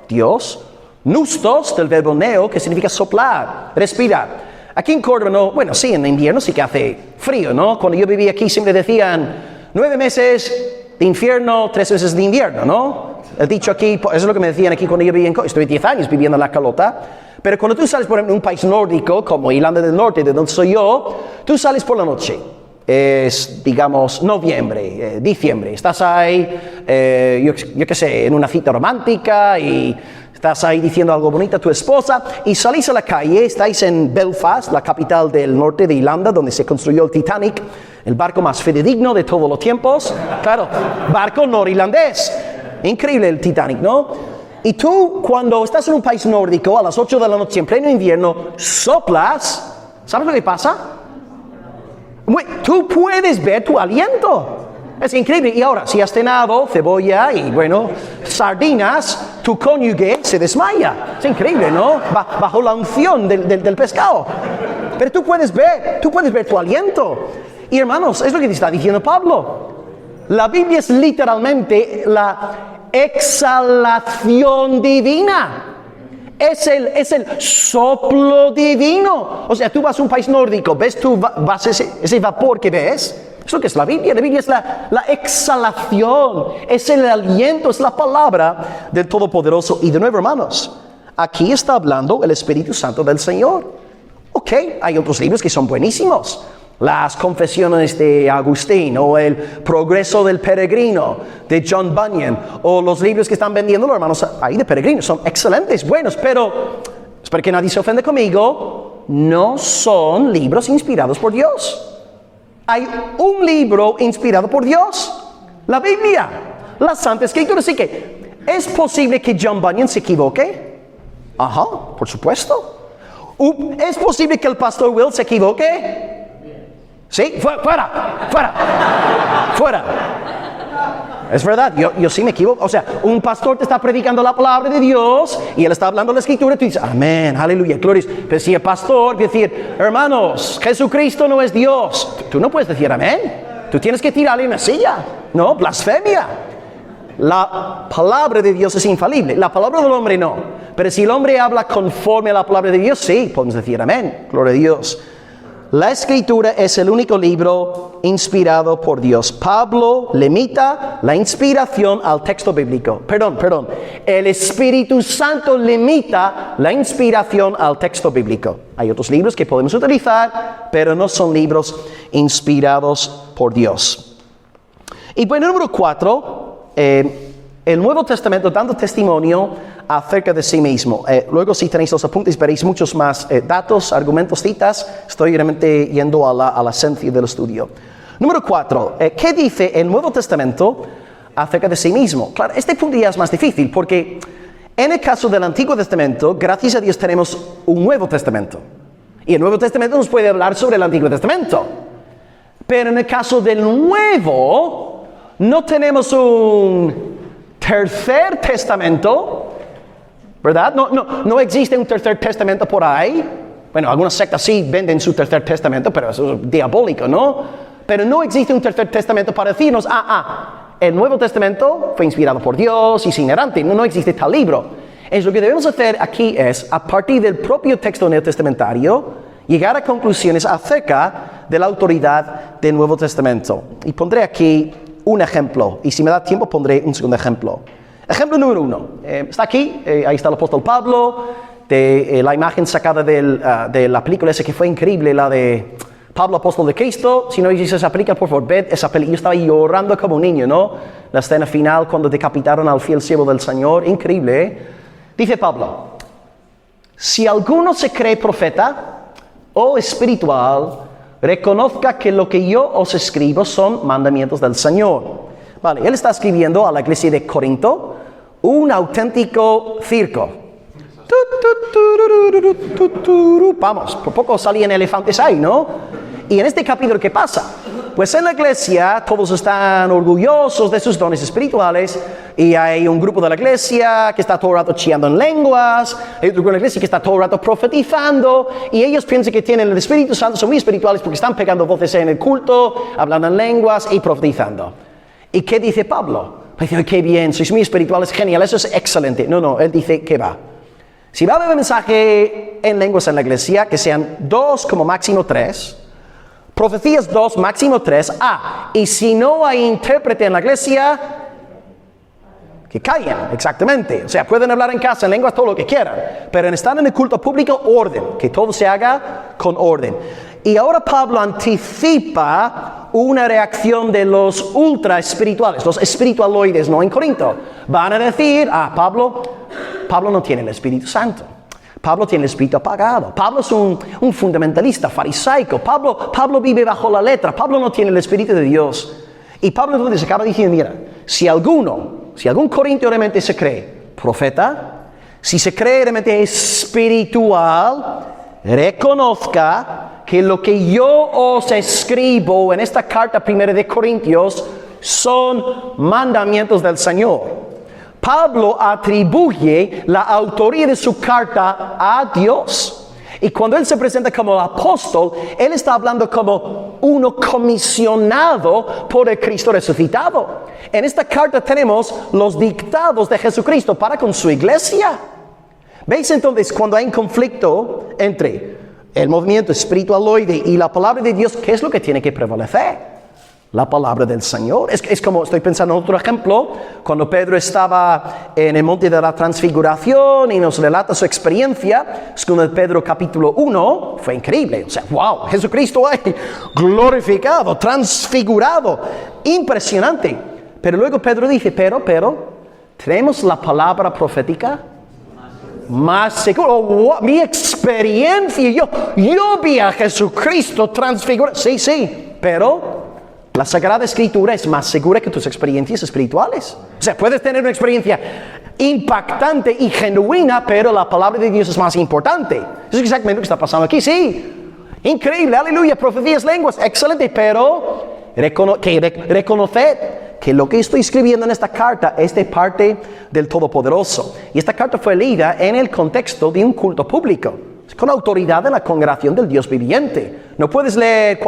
Dios. Pneustos, del verbo neo, que significa soplar, respirar. Aquí en Córdoba no, bueno, sí, en invierno sí que hace frío, ¿no? Cuando yo vivía aquí siempre decían 9 meses de infierno, 3 meses de invierno, ¿no? El dicho aquí, eso es lo que me decían aquí cuando yo vivía estuve 10 años viviendo en la Calota. Pero cuando tú sales, por ejemplo, en un país nórdico, como Irlanda del Norte, de donde soy yo, tú sales por la noche. Es, digamos, noviembre, diciembre. Estás ahí, yo qué sé, en una cita romántica y estás ahí diciendo algo bonito a tu esposa y salís a la calle, estáis en Belfast, la capital del norte de Irlanda, donde se construyó el Titanic, el barco más fidedigno de todos los tiempos. Claro, barco norirlandés. Increíble el Titanic, ¿no? Y tú, cuando estás en un país nórdico, a las 8 de la noche, en pleno invierno, soplas. ¿Sabes lo que pasa? Tú puedes ver tu aliento. Es increíble. Y ahora, si has cenado cebolla y, bueno, sardinas, tu cónyuge se desmaya. Es increíble, ¿no? Bajo la unción del pescado. Pero tú puedes ver tu aliento. Y hermanos, es lo que te está diciendo Pablo. La Biblia es literalmente la exhalación divina. Es el soplo divino. O sea, tú vas a un país nórdico, ves ese vapor que ves. Eso que es la Biblia es la exhalación, es el aliento, es la palabra del Todopoderoso. Y de nuevo, hermanos, aquí está hablando el Espíritu Santo del Señor. Ok, hay otros libros que son buenísimos. Las Confesiones de Agustín, o El Progreso del Peregrino de John Bunyan, o los libros que están vendiendo los hermanos ahí de peregrinos, son excelentes, buenos, pero espero que nadie se ofenda conmigo, no son libros inspirados por Dios. Hay un libro inspirado por Dios, la Biblia, la Santa Escritura. Así que, ¿es posible que John Bunyan se equivoque? Ajá, por supuesto. ¿Es posible que el pastor Will se equivoque? Sí, fuera. Es verdad, yo sí me equivoco. O sea, un pastor te está predicando la palabra de Dios y él está hablando la Escritura y tú dices, amén, aleluya, gloria. Pero si el pastor quiere decir, hermanos, Jesucristo no es Dios, tú no puedes decir amén. Tú tienes que tirarle una silla. No, blasfemia. La palabra de Dios es infalible, la palabra del hombre no. Pero si el hombre habla conforme a la palabra de Dios, sí, podemos decir amén, gloria a Dios. La Escritura es el único libro inspirado por Dios. Pablo limita la inspiración al texto bíblico. Perdón. El Espíritu Santo limita la inspiración al texto bíblico. Hay otros libros que podemos utilizar, pero no son libros inspirados por Dios. Y bueno, número 4, el Nuevo Testamento dando testimonio acerca de sí mismo. Luego, si tenéis los apuntes, veréis muchos más datos, argumentos, citas. Estoy realmente yendo a la esencia del estudio. Número 4, ¿qué dice el Nuevo Testamento acerca de sí mismo? Claro, este punto ya es más difícil, porque en el caso del Antiguo Testamento, gracias a Dios tenemos un Nuevo Testamento. Y el Nuevo Testamento nos puede hablar sobre el Antiguo Testamento. Pero en el caso del Nuevo, no tenemos un tercer testamento, ¿verdad? No existe un tercer testamento por ahí. Bueno, algunas sectas sí venden su tercer testamento, pero eso es diabólico, ¿no? Pero no existe un tercer testamento para decirnos, el Nuevo Testamento fue inspirado por Dios y es inerrante. No existe tal libro. Entonces, lo que debemos hacer aquí es, a partir del propio texto neotestamentario, llegar a conclusiones acerca de la autoridad del Nuevo Testamento. Y pondré aquí un ejemplo, y si me da tiempo pondré un segundo ejemplo. Ejemplo número 1. Está aquí, ahí está el apóstol Pablo, de la imagen sacada de la película esa que fue increíble, la de Pablo, apóstol de Cristo. Si no existe esa película, por favor, ved esa película. Yo estaba llorando como un niño, ¿no? La escena final cuando decapitaron al fiel siervo del Señor, increíble, ¿eh? Dice Pablo, si alguno se cree profeta o espiritual, reconozca que lo que yo os escribo son mandamientos del Señor. Vale, él está escribiendo a la iglesia de Corinto un auténtico circo. Vamos, por poco salían elefantes ahí, ¿no? Y en este capítulo, ¿qué pasa? Pues en la iglesia todos están orgullosos de sus dones espirituales y hay un grupo de la iglesia que está todo el rato chillando en lenguas, hay otro grupo de la iglesia que está todo el rato profetizando y ellos piensan que tienen el Espíritu Santo, son muy espirituales porque están pegando voces en el culto, hablando en lenguas y profetizando. ¿Y qué dice Pablo? Dice, qué bien, sois muy espirituales, genial, eso es excelente. No, él dice que va. Si va a haber mensaje en lenguas en la iglesia, que sean 2 como máximo 3, profecías 2, máximo 3. Y si no hay intérprete en la iglesia, que callen, exactamente. O sea, pueden hablar en casa, en lenguas, todo lo que quieran. Pero en estar en el culto público, orden. Que todo se haga con orden. Y ahora Pablo anticipa una reacción de los ultra espirituales, los espiritualoides, ¿no? En Corinto. Van a decir, Pablo no tiene el Espíritu Santo. Pablo tiene el espíritu apagado. Pablo es un fundamentalista, farisaico. Pablo vive bajo la letra. Pablo no tiene el Espíritu de Dios. Y Pablo entonces acaba diciendo, mira, si algún corintio realmente se cree profeta, si se cree realmente espiritual, reconozca que lo que yo os escribo en esta carta primera de Corintios son mandamientos del Señor. Pablo atribuye la autoría de su carta a Dios. Y cuando él se presenta como apóstol, él está hablando como uno comisionado por el Cristo resucitado. En esta carta tenemos los dictados de Jesucristo para con su iglesia. ¿Veis entonces cuando hay un conflicto entre el movimiento espiritualoide y la palabra de Dios, qué es lo que tiene que prevalecer? La palabra del Señor. Es como, estoy pensando en otro ejemplo, cuando Pedro estaba en el monte de la transfiguración y nos relata su experiencia, según Pedro capítulo 1, fue increíble. O sea, wow, Jesucristo ahí, glorificado, transfigurado, impresionante. Pero luego Pedro dice, pero, ¿tenemos la palabra profética? Más seguro, mi experiencia, yo vi a Jesucristo transfigurado. Sí, pero la Sagrada Escritura es más segura que tus experiencias espirituales. O sea, puedes tener una experiencia impactante y genuina, pero la palabra de Dios es más importante. Eso es exactamente lo que está pasando aquí, sí. Increíble, aleluya, profecías, lenguas, excelente, pero reconoced que lo que estoy escribiendo en esta carta es de parte del Todopoderoso. Y esta carta fue leída en el contexto de un culto público, con autoridad de la congregación del Dios viviente. No puedes leer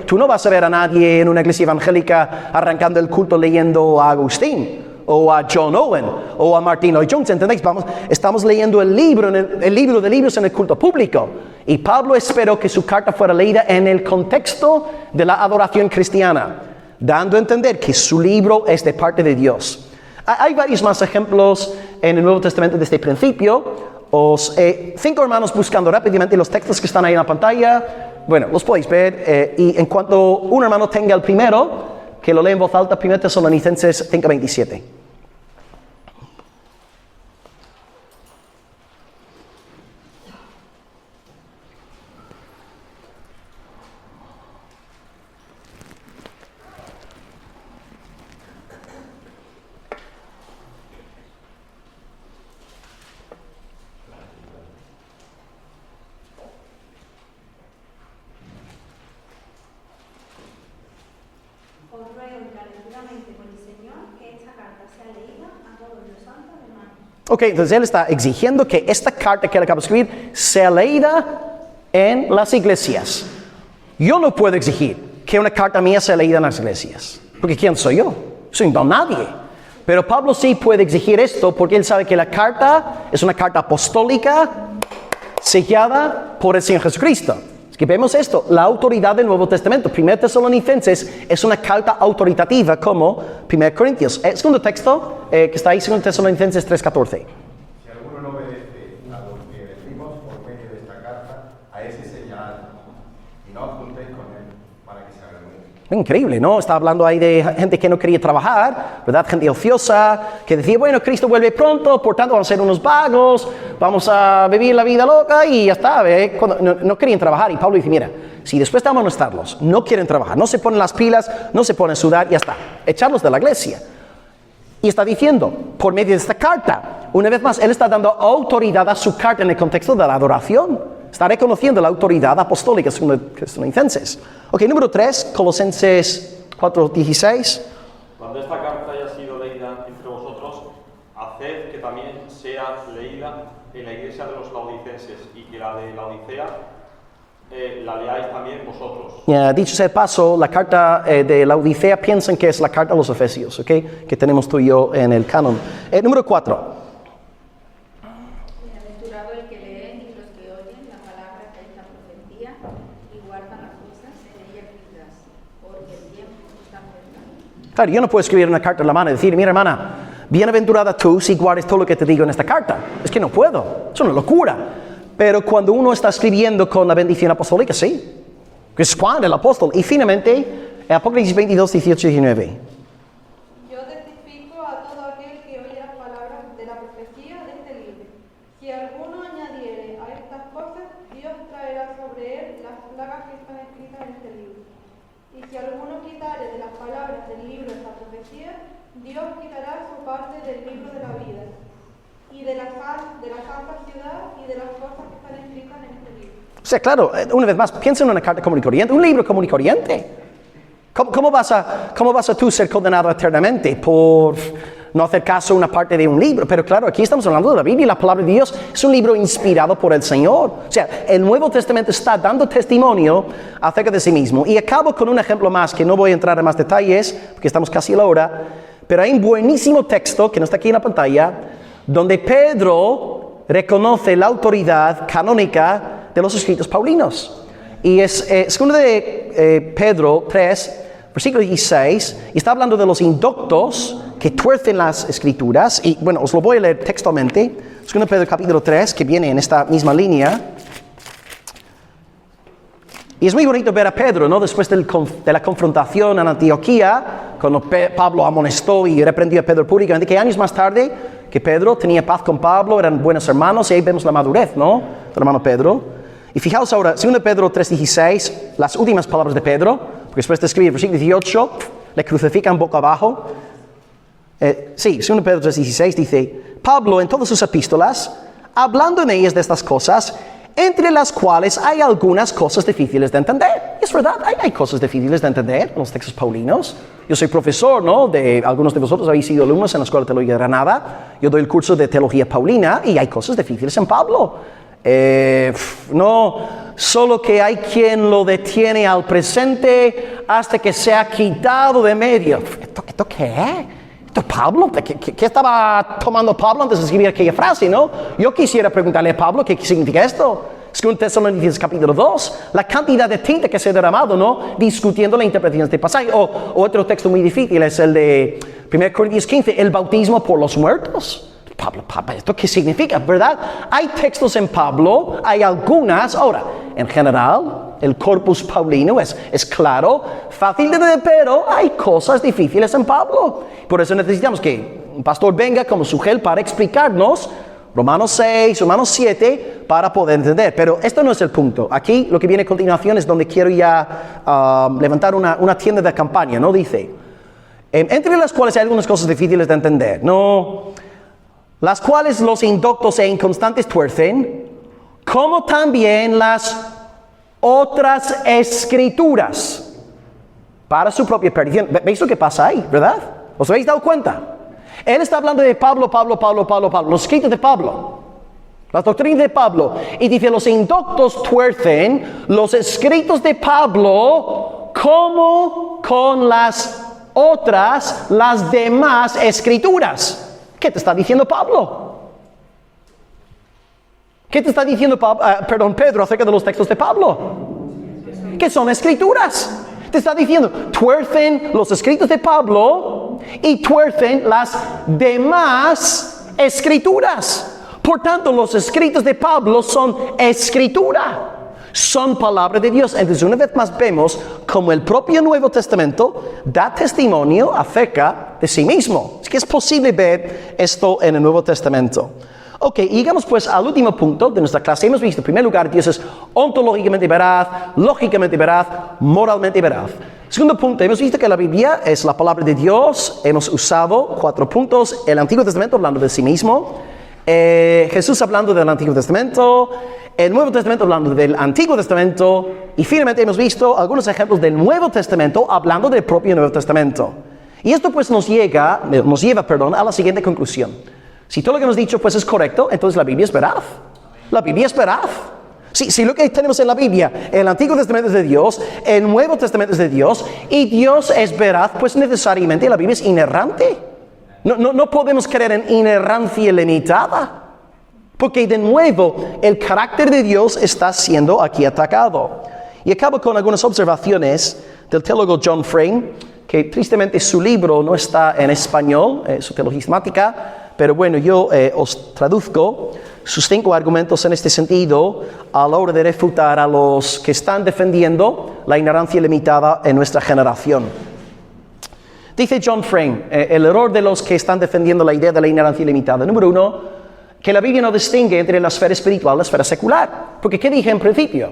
tú no vas a ver a nadie en una iglesia evangélica arrancando el culto leyendo a Agustín, o a John Owen, o a Martin Lloyd Jones, ¿entendéis? Estamos leyendo el libro de libros en el culto público. Y Pablo esperó que su carta fuera leída en el contexto de la adoración cristiana, dando a entender que su libro es de parte de Dios. Hay varios más ejemplos en el Nuevo Testamento desde el principio. 5 hermanos buscando rápidamente los textos que están ahí en la pantalla. Bueno, los podéis ver. Y en cuanto un hermano tenga el primero, que lo lee en voz alta, 1 Tesalonicenses 5:27. Ok, entonces él está exigiendo que esta carta que él acaba de escribir sea leída en las iglesias. Yo no puedo exigir que una carta mía sea leída en las iglesias, porque ¿quién soy yo? Soy un don nadie. Pero Pablo sí puede exigir esto porque él sabe que la carta es una carta apostólica sellada por el Señor Jesucristo. Es que vemos esto, la autoridad del Nuevo Testamento. 1 Tesalonicenses es una carta autoritativa como 1 Corintios. El segundo texto que está ahí, 2 Tesalonicenses 3:14. Si alguno no obedece a lo que decimos por medio de esta carta, a ese señaladlo, y no os juntéis con él para que se avergüence. Increíble, ¿no? Está hablando ahí de gente que no quería trabajar, ¿verdad? Gente ociosa, que decía, bueno, Cristo vuelve pronto, por tanto vamos a ser unos vagos, vamos a vivir la vida loca y ya está, ¿eh? No querían trabajar. Y Pablo dice, mira, si después de amonestarlos, no quieren trabajar, no se ponen las pilas, no se ponen a sudar, ya está, echarlos de la iglesia. Y está diciendo, por medio de esta carta, una vez más, él está dando autoridad a su carta en el contexto de la adoración. Está reconociendo la autoridad apostólica según los tesalonicenses. Ok, número 3, Colosenses 4:16. Cuando esta carta haya sido leída entre vosotros, haced que también sea leída en la iglesia de los laodicenses, y que la de Laodicea la leáis también vosotros. Dicho sea de paso, la carta de Laodicea piensan que es la carta a los Efesios, ¿ok? Que tenemos tú y yo en el canon. Número 4. Bienaventurado el que lee y los que oyen la palabra de esta profecía y guardan las cosas en ella escritas, porque el tiempo está cerca. Claro, yo no puedo escribir una carta en la mano y decir, mira hermana, bienaventurada tú si guardes todo lo que te digo en esta carta. Es que no puedo, es una locura. Pero cuando uno está escribiendo con la bendición apostólica, sí. Que es Juan el apóstol. Y finalmente, Apocalipsis 22, 18 y 19. Yo testifico a todo aquel que oye las palabras de la profecía de este libro. Si alguno añadiere a estas cosas, Dios traerá sobre él las plagas que están escritas en este libro. Y si alguno quitare de las palabras del libro de esta profecía, Dios quitará su parte del libro de la vida, y de la santa ciudad y de las cosas que están escritas en este libro. O sea, claro, una vez más, piensa en una carta común y corriente, un libro común y corriente. ¿Cómo vas a tú ser condenado eternamente por no hacer caso a una parte de un libro? Pero claro, aquí estamos hablando de la Biblia y la palabra de Dios es un libro inspirado por el Señor. O sea, el Nuevo Testamento está dando testimonio acerca de sí mismo. Y acabo con un ejemplo más, que no voy a entrar en más detalles, porque estamos casi a la hora, pero hay un buenísimo texto, que no está aquí en la pantalla, donde Pedro reconoce la autoridad canónica de los escritos paulinos. Y es segundo de Pedro 3, versículo 16, y está hablando de los indoctos que tuercen las escrituras. Y bueno, os lo voy a leer textualmente. Segundo de Pedro capítulo 3, que viene en esta misma línea. Y es muy bonito ver a Pedro, ¿no? Después de la confrontación en Antioquía, cuando Pablo amonestó y reprendió a Pedro públicamente, que años más tarde, que Pedro tenía paz con Pablo, eran buenos hermanos, y ahí vemos la madurez, ¿no? Del hermano Pedro. Y fijaos ahora, 2 Pedro 3:16, las últimas palabras de Pedro, porque después de escribir versículo 18, le crucifican boca abajo. 2 Pedro 3:16 dice, Pablo en todas sus epístolas, hablando en ellas de estas cosas, entre las cuales hay algunas cosas difíciles de entender. Y es verdad, hay cosas difíciles de entender en los textos paulinos. Yo soy profesor, ¿no? Algunos de vosotros habéis sido alumnos en la Escuela de Teología de Granada. Yo doy el curso de Teología Paulina y hay cosas difíciles en Pablo. No solo que hay quien lo detiene al presente hasta que sea quitado de medio. ¿Esto qué es? ¿Esto Pablo? ¿Qué estaba tomando Pablo antes de escribir aquella frase, no? Yo quisiera preguntarle a Pablo qué significa esto. Según Tesalonicenses capítulo 2, la cantidad de tinta que se ha derramado, ¿no? Discutiendo la interpretación de este pasaje. O otro texto muy difícil es el de 1 Corintios 15, el bautismo por los muertos. Pablo, ¿esto qué significa? ¿Verdad? Hay textos en Pablo, hay algunas. Ahora, en general, el corpus paulino es claro, fácil de entender, pero hay cosas difíciles en Pablo. Por eso necesitamos que un pastor venga como su gel para explicarnos Romanos 6, Romanos 7, para poder entender. Pero esto no es el punto. Aquí lo que viene a continuación es donde quiero ya levantar una tienda de campaña, ¿no? Dice, entre las cuales hay algunas cosas difíciles de entender, ¿no? Las cuales los indoctos e inconstantes tuercen, como también las otras escrituras para su propia perdición. ¿Veis lo que pasa ahí, verdad? ¿Os habéis dado cuenta? Él está hablando de Pablo, los escritos de Pablo, las doctrinas de Pablo. Y dice, los indoctos tuercen los escritos de Pablo como con las demás escrituras. ¿Qué te está diciendo Pablo? ¿Qué te está diciendo Pedro acerca de los textos de Pablo? Que son escrituras. Te está diciendo, tuercen los escritos de Pablo y tuercen las demás escrituras. Por tanto, los escritos de Pablo son escritura, son palabra de Dios. Entonces, una vez más vemos como el propio Nuevo Testamento da testimonio acerca de sí mismo. Es que es posible ver esto en el Nuevo Testamento. Ok, y llegamos pues al último punto de nuestra clase. Hemos visto, en primer lugar, Dios es ontológicamente veraz, lógicamente veraz, moralmente veraz. Segundo punto, hemos visto que la Biblia es la palabra de Dios. Hemos usado 4 puntos. El Antiguo Testamento hablando de sí mismo. Jesús hablando del Antiguo Testamento. El Nuevo Testamento hablando del Antiguo Testamento. Y finalmente hemos visto algunos ejemplos del Nuevo Testamento hablando del propio Nuevo Testamento. Y esto pues nos lleva a la siguiente conclusión. Si todo lo que hemos dicho pues es correcto, entonces la Biblia es veraz. La Biblia es veraz. Si lo que tenemos en la Biblia, el Antiguo Testamento es de Dios, el Nuevo Testamento es de Dios, y Dios es veraz, pues necesariamente la Biblia es inerrante. No podemos creer en inerrancia limitada, porque de nuevo el carácter de Dios está siendo aquí atacado. Y acabo con algunas observaciones del teólogo John Frame, que tristemente su libro no está en español, su teología sistemática. Pero bueno, yo os traduzco sus 5 argumentos en este sentido a la hora de refutar a los que están defendiendo la inerrancia limitada en nuestra generación. Dice John Frame, el error de los que están defendiendo la idea de la inerrancia limitada. Número 1, que la Biblia no distingue entre la esfera espiritual y la esfera secular. Porque ¿qué dije en principio?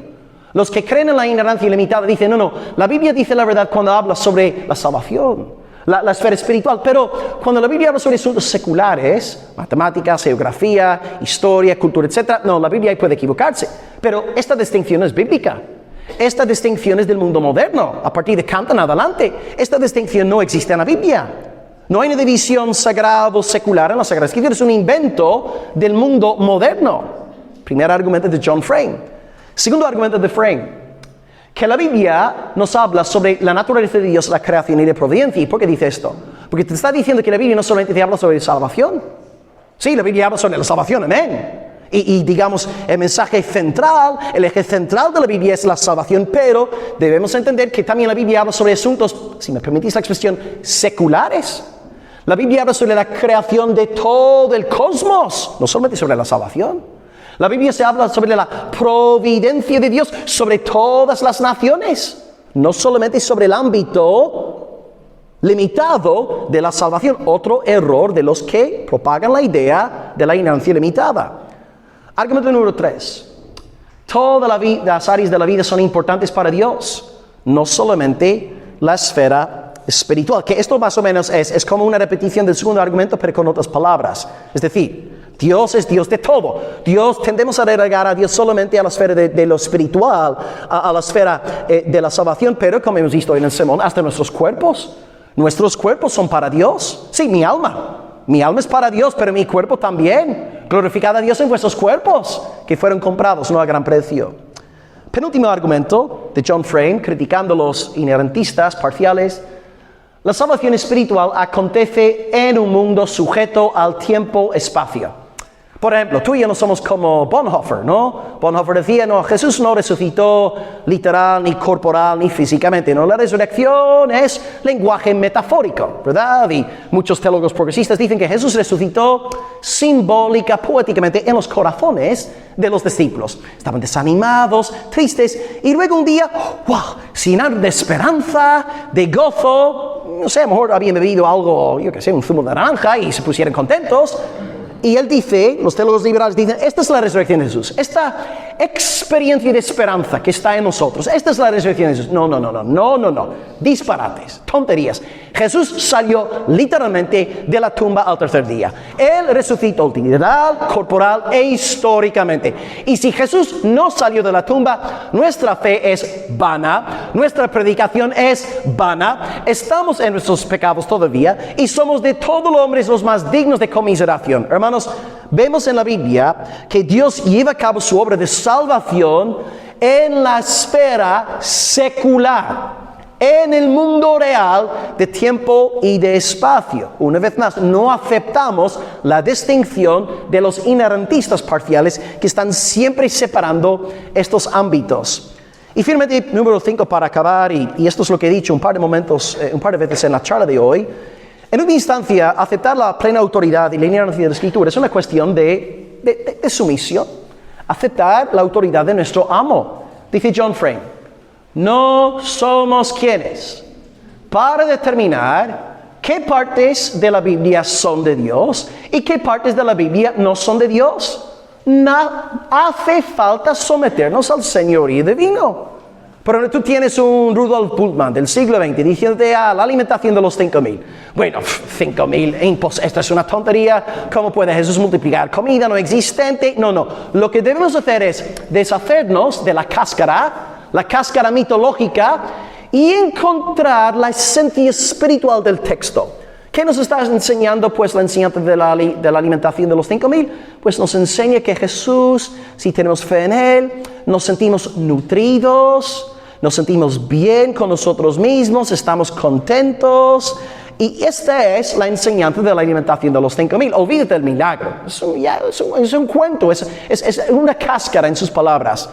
Los que creen en la inerrancia limitada dicen, no, la Biblia dice la verdad cuando habla sobre la salvación. La esfera espiritual, pero cuando la Biblia habla sobre asuntos seculares, matemáticas, geografía, historia, cultura, etc., no, la Biblia ahí puede equivocarse. Pero esta distinción es bíblica. Esta distinción es del mundo moderno, a partir de Kant en adelante. Esta distinción no existe en la Biblia. No hay una división sagrado-secular en la Sagrada Escritura, es un invento del mundo moderno. Primer argumento de John Frame. Segundo argumento de Frame. Que la Biblia nos habla sobre la naturaleza de Dios, la creación y la providencia. ¿Y por qué dice esto? Porque te está diciendo que la Biblia no solamente te habla sobre salvación. Sí, la Biblia habla sobre la salvación, amén. Y digamos, el mensaje central, el eje central de la Biblia es la salvación, pero debemos entender que también la Biblia habla sobre asuntos, si me permitís la expresión, seculares. La Biblia habla sobre la creación de todo el cosmos, no solamente sobre la salvación. La Biblia se habla sobre la providencia de Dios sobre todas las naciones, no solamente sobre el ámbito limitado de la salvación. Otro error de los que propagan la idea de la inerrancia limitada. Argumento número 3. Todas las áreas de la vida son importantes para Dios, no solamente la esfera espiritual. Que esto más o menos es como una repetición del segundo argumento, pero con otras palabras. Es decir, Dios es Dios de todo. Tendemos a relegar a Dios solamente a la esfera de lo espiritual, a la esfera de la salvación, pero como hemos visto en el sermón, hasta nuestros cuerpos son para Dios. Sí, mi alma es para Dios, pero mi cuerpo también. Glorificad a Dios en vuestros cuerpos, que fueron comprados no a gran precio. Penúltimo argumento de John Frame, criticando los inerrantistas parciales. La salvación espiritual acontece en un mundo sujeto al tiempo-espacio. Por ejemplo, tú y yo no somos como Bonhoeffer, ¿no? Bonhoeffer decía, no, Jesús no resucitó literal, ni corporal, ni físicamente, ¿no? La resurrección es lenguaje metafórico, ¿verdad? Y muchos teólogos progresistas dicen que Jesús resucitó simbólica, poéticamente, en los corazones de los discípulos. Estaban desanimados, tristes, y luego un día, ¡wow!, llenados de esperanza, de gozo. No sé, a lo mejor habían bebido algo, yo qué sé, un zumo de naranja y se pusieron contentos. Y él dice, los teólogos liberales dicen, esta es la resurrección de Jesús. Esta experiencia de esperanza que está en nosotros, esta es la resurrección de Jesús. No. Disparates, tonterías. Jesús salió literalmente de la tumba al tercer día. Él resucitó literal, corporal e históricamente. Y si Jesús no salió de la tumba, nuestra fe es vana, nuestra predicación es vana, estamos en nuestros pecados todavía y somos de todos los hombres los más dignos de conmiseración. Hermanos, vemos en la Biblia que Dios lleva a cabo su obra de salvación en la esfera secular, en el mundo real de tiempo y de espacio. Una vez más, no aceptamos la distinción de los inerrantistas parciales que están siempre separando estos ámbitos. Y finalmente, número 5 para acabar, y esto es lo que he dicho un par de veces en la charla de hoy. En una instancia, aceptar la plena autoridad y la inerrancia de la Escritura es una cuestión de sumisión. Aceptar la autoridad de nuestro amo. Dice John Frame, no somos quienes para determinar qué partes de la Biblia son de Dios y qué partes de la Biblia no son de Dios. No hace falta someternos al señorío divino. Pero tú tienes un Rudolf Bultmann del siglo XX diciéndote la alimentación de los 5,000. Bueno, 5,000, esto es una tontería. ¿Cómo puede Jesús multiplicar comida no existente? No. Lo que debemos hacer es deshacernos de la cáscara mitológica y encontrar la esencia espiritual del texto. ¿Qué nos está enseñando pues la enseñanza de la alimentación de los 5,000? Pues nos enseña que Jesús, si tenemos fe en Él, nos sentimos nutridos, nos sentimos bien con nosotros mismos, estamos contentos. Y esta es la enseñanza de la alimentación de los 5,000. Olvídate del milagro. Es un cuento, es una cáscara en sus palabras.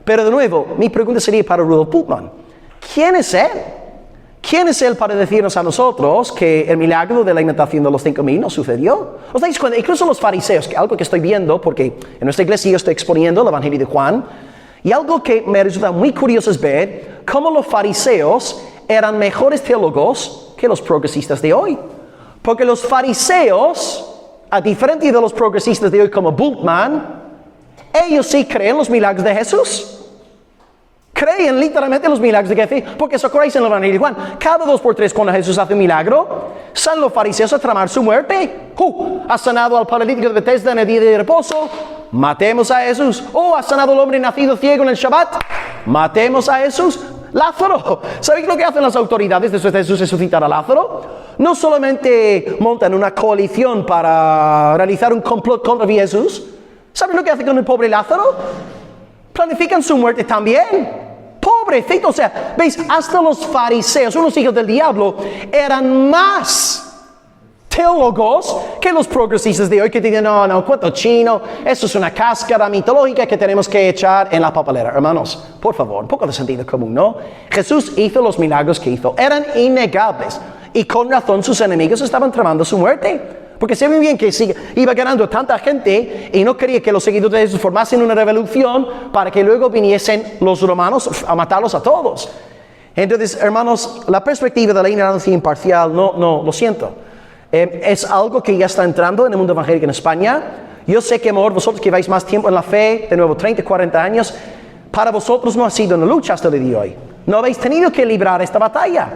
Pero de nuevo, mi pregunta sería para Rudolf Bultmann. ¿Quién es Él? ¿Quién es Él para decirnos a nosotros que el milagro de la alimentación de los 5,000 no sucedió? ¿Os dais cuenta? Incluso los fariseos, que algo que estoy viendo, porque en nuestra iglesia yo estoy exponiendo el Evangelio de Juan, y algo que me resulta muy curioso es ver cómo los fariseos eran mejores teólogos que los progresistas de hoy. Porque los fariseos, a diferencia de los progresistas de hoy como Bultmann, ellos sí creen los milagros de Jesús. Creen literalmente los milagros de Jesús. Porque eso creéis en el Evangelio de Juan. Cada 2 por 3 cuando Jesús hace un milagro, salen los fariseos a tramar su muerte. Ha sanado al paralítico de Bethesda en el día de reposo. Matemos a Jesús. Ha sanado al hombre nacido ciego en el Shabbat. Matemos a Jesús. Lázaro. ¿Sabéis lo que hacen las autoridades después de Jesús resucitar a Lázaro? No solamente montan una coalición para realizar un complot contra Jesús. ¿Saben lo que hacen con el pobre Lázaro? Planifican su muerte también. Pobrecito, o sea, veis, hasta los fariseos, unos hijos del diablo, eran más teólogos que los progresistas de hoy que dicen, no, cuento chino, eso es una cáscara mitológica que tenemos que echar en la papelera. Hermanos, por favor, un poco de sentido común, ¿no? Jesús hizo los milagros que hizo, eran innegables, y con razón sus enemigos estaban tramando su muerte. Porque se ve bien que iba ganando tanta gente y no quería que los seguidores de Jesús formasen una revolución para que luego viniesen los romanos a matarlos a todos. Entonces, hermanos, la perspectiva de la ignorancia imparcial, no, lo siento. Es algo que ya está entrando en el mundo evangélico en España. Yo sé que vosotros que vais más tiempo en la fe, de nuevo 30, 40 años, para vosotros no ha sido una lucha hasta el día de hoy. No habéis tenido que librar esta batalla.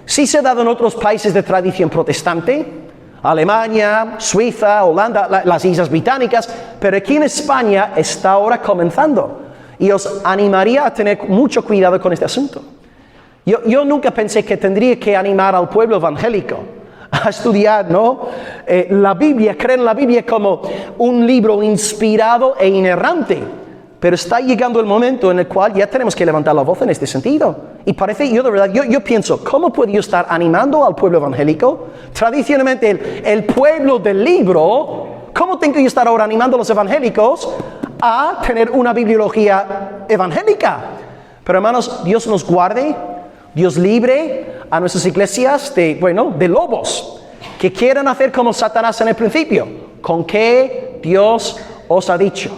Sí se ha dado en otros países de tradición protestante, Alemania, Suiza, Holanda, las Islas Británicas, pero aquí en España está ahora comenzando. Y os animaría a tener mucho cuidado con este asunto. Yo nunca pensé que tendría que animar al pueblo evangélico a estudiar, la Biblia, creer en la Biblia como un libro inspirado e inerrante. Pero está llegando el momento en el cual ya tenemos que levantar la voz en este sentido. Y parece, de verdad, yo pienso, ¿cómo puedo yo estar animando al pueblo evangélico? Tradicionalmente, el pueblo del libro, ¿cómo tengo yo estar ahora animando a los evangélicos a tener una bibliología evangélica? Pero hermanos, Dios nos guarde, Dios libre a nuestras iglesias de lobos que quieran hacer como Satanás en el principio. ¿Con qué Dios os ha dicho?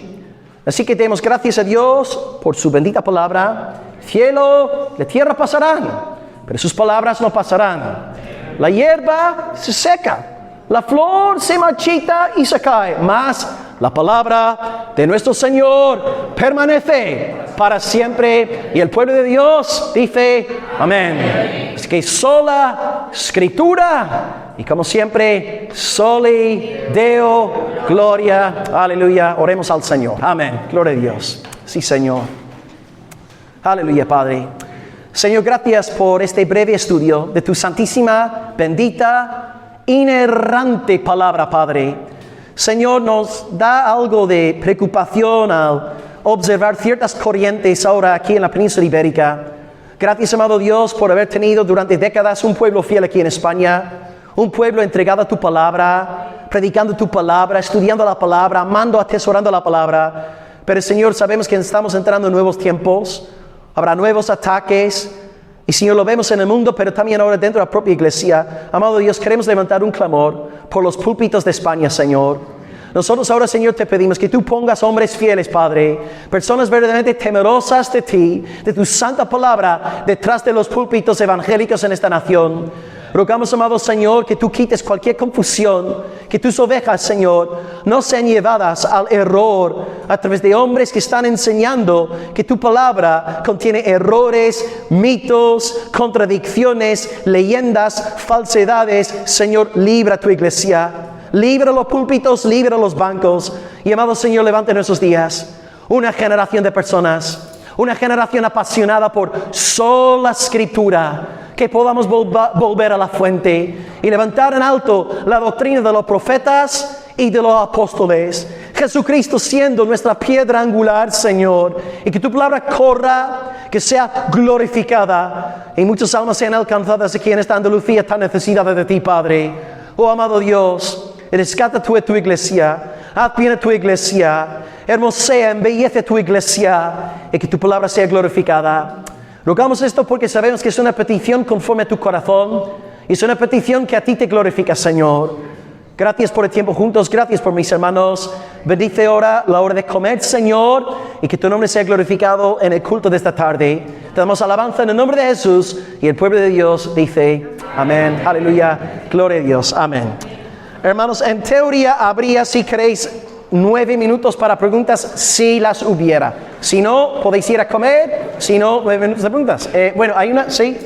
Así que demos gracias a Dios por su bendita palabra. Cielo y tierra pasarán, pero sus palabras no pasarán. La hierba se seca, la flor se marchita y se cae, mas la palabra de nuestro Señor permanece para siempre. Y el pueblo de Dios dice amén. Es que sola Escritura. Y como siempre, soli Deo, gloria, aleluya. Oremos al Señor. Amén. Gloria a Dios. Sí, Señor. Aleluya, Padre. Señor, gracias por este breve estudio de tu santísima, bendita, inerrante palabra, Padre. Señor, nos da algo de preocupación al observar ciertas corrientes ahora aquí en la península ibérica. Gracias, amado Dios, por haber tenido durante décadas un pueblo fiel aquí en España, un pueblo entregado a tu palabra, predicando tu palabra, estudiando la palabra, amando, atesorando la palabra. Pero, Señor, sabemos que estamos entrando en nuevos tiempos. Habrá nuevos ataques. Y, Señor, lo vemos en el mundo, pero también ahora dentro de la propia iglesia. Amado Dios, queremos levantar un clamor por los púlpitos de España, Señor. Nosotros ahora, Señor, te pedimos que tú pongas hombres fieles, Padre, personas verdaderamente temerosas de ti, de tu santa palabra, detrás de los púlpitos evangélicos en esta nación. Rogamos, amado Señor, que tú quites cualquier confusión, que tus ovejas, Señor, no sean llevadas al error a través de hombres que están enseñando que tu palabra contiene errores, mitos, contradicciones, leyendas, falsedades. Señor, libra tu iglesia, libra los púlpitos, libra los bancos. Y, amado Señor, levanta en esos días una generación de personas, una generación apasionada por sola escritura, que podamos volver a la fuente y levantar en alto la doctrina de los profetas y de los apóstoles. Jesucristo siendo nuestra piedra angular, Señor, y que tu palabra corra, que sea glorificada y muchas almas sean alcanzadas aquí en esta Andalucía tan necesitada de ti, Padre. Oh, amado Dios, rescata tu iglesia, haz bien a tu iglesia, hermosea, embellece tu iglesia y que tu palabra sea glorificada. Rogamos esto porque sabemos que es una petición conforme a tu corazón y es una petición que a ti te glorifica, Señor. Gracias por el tiempo juntos, gracias por mis hermanos. Bendice ahora la hora de comer, Señor, y que tu nombre sea glorificado en el culto de esta tarde. Te damos alabanza en el nombre de Jesús y el pueblo de Dios dice amén. Aleluya, gloria a Dios, amén. Hermanos, en teoría habría, si queréis, 9 minutos para preguntas, si las hubiera. Si no, podéis ir a comer. Si no, 9 minutos de preguntas. Bueno, hay una, sí. Por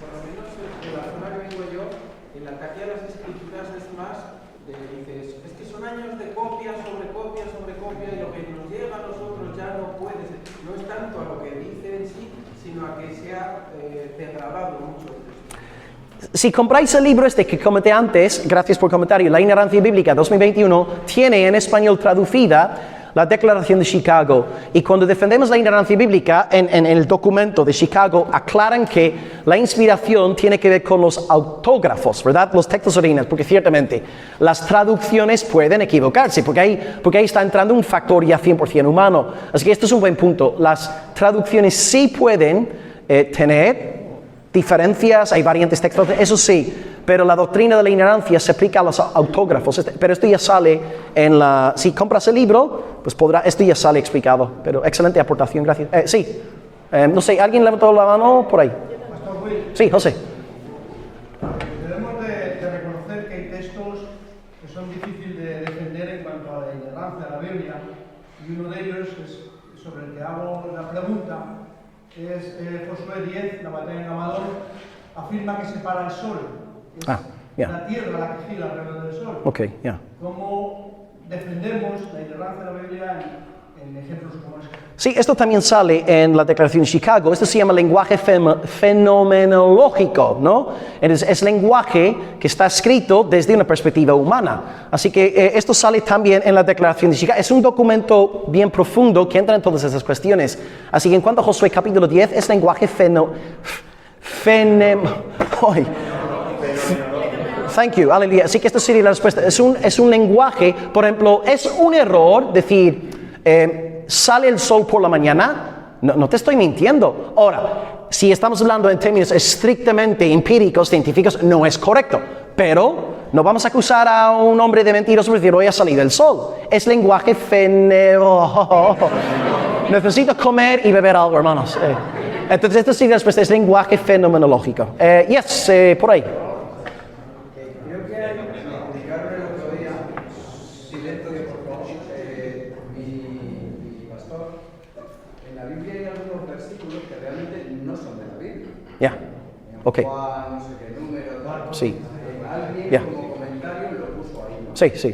lo menos en la zona que vengo yo, en la que hacía las escrituras es más, dices, es que son años de copia sobre copia sobre copia y lo que nos llega a nosotros ya no puede ser. No es tanto a lo que dice en sí, sino a que se ha degradado mucho. Si compráis el libro este que comenté antes, gracias por el comentario, La Ignorancia Bíblica 2021, tiene en español traducida la Declaración de Chicago. Y cuando defendemos la ignorancia bíblica, en el documento de Chicago, aclaran que la inspiración tiene que ver con los autógrafos, ¿verdad? Los textos originales, porque ciertamente las traducciones pueden equivocarse, porque ahí está entrando un factor ya 100% humano. Así que esto es un buen punto. Las traducciones sí pueden tener diferencias, hay variantes textuales, eso sí, pero la doctrina de la ignorancia se aplica a los autógrafos. Pero esto ya sale en la... Si compras el libro, pues esto ya sale explicado. Pero excelente aportación, gracias. Sí, no sé, ¿alguien levantó la mano por ahí? Pastor Will. Sí, José. Debemos de reconocer que hay textos que son difíciles de defender en cuanto a la ignorancia de la Biblia, y uno de ellos es sobre el que hago la pregunta. Es Josué 10, la batalla en Amador, afirma que separa el sol. Es la tierra la que gira alrededor del sol. Okay, yeah. ¿Cómo defendemos la ignorancia de la Biblia en ejemplos como este? Sí, esto también sale en la Declaración de Chicago. Esto se llama lenguaje fenomenológico, ¿no? Es lenguaje que está escrito desde una perspectiva humana. Así que esto sale también en la Declaración de Chicago. Es un documento bien profundo que entra en todas esas cuestiones. Así que en cuanto a Josué capítulo 10, es lenguaje Thank you, aleluya. Así que esto sería la respuesta. Es un lenguaje, por ejemplo, es un error decir... ¿sale el sol por la mañana? No te estoy mintiendo. Ahora, si estamos hablando en términos estrictamente empíricos, científicos, no es correcto. Pero no vamos a acusar a un hombre de mentiroso por decir hoy ha salido el sol. Es lenguaje Necesito comer y beber algo, hermanos. Entonces, esto sí después es lenguaje fenomenológico. Por ahí. Creo que hay, explicaron el otro día, silencio de por favor, mi pastor, en la Biblia hay algunos versículos que realmente no son de la Biblia. Ya, ok. Juan, no sé qué número, tal. Sí. Alguien como comentario lo puso ahí, ¿no? Sí. Si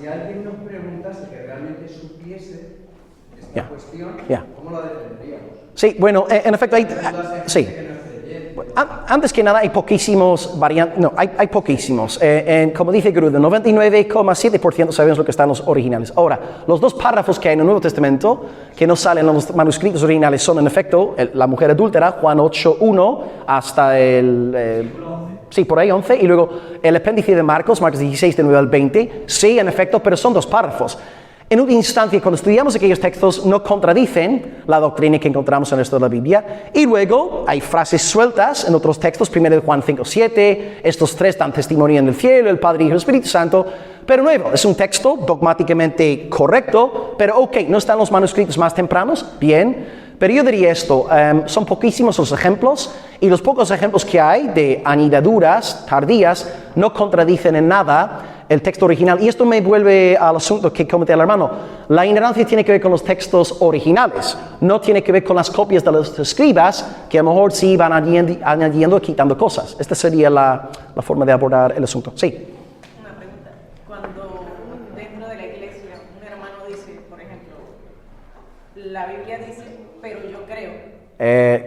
alguien nos preguntase que realmente supiese, Ya. La cuestión, Ya. ¿cómo la defenderíamos? Sí, bueno, en efecto, hay, sí. Antes que nada, hay poquísimos variantes, no, hay poquísimos. Como dice Gruder, 99,7% sabemos lo que están en los originales. Ahora, los 2 párrafos que hay en el Nuevo Testamento, que no salen en los manuscritos originales, son en efecto la mujer adúltera, Juan 8:1, hasta el... sí, por ahí 11, y luego el apéndice de Marcos 16, de 9 al 20, sí, en efecto, pero son 2 párrafos. En última instancia, cuando estudiamos aquellos textos, no contradicen la doctrina que encontramos en el resto de la Biblia. Y luego hay frases sueltas en otros textos, 1 Juan 5:7, estos 3 dan testimonio en el cielo, el Padre, Hijo y el Espíritu Santo. Pero nuevo, es un texto dogmáticamente correcto, pero ok, ¿no están los manuscritos más tempranos? Bien. Pero yo diría esto, son poquísimos los ejemplos, y los pocos ejemplos que hay de añadiduras tardías no contradicen en nada el texto original. Y esto me vuelve al asunto que comenté al hermano. La inerrancia tiene que ver con los textos originales, no tiene que ver con las copias de los escribas, que a lo mejor sí van añadiendo y quitando cosas. Esta sería la forma de abordar el asunto. Sí. Una pregunta. Cuando dentro de la iglesia un hermano dice, por ejemplo, la Biblia dice, pero yo creo.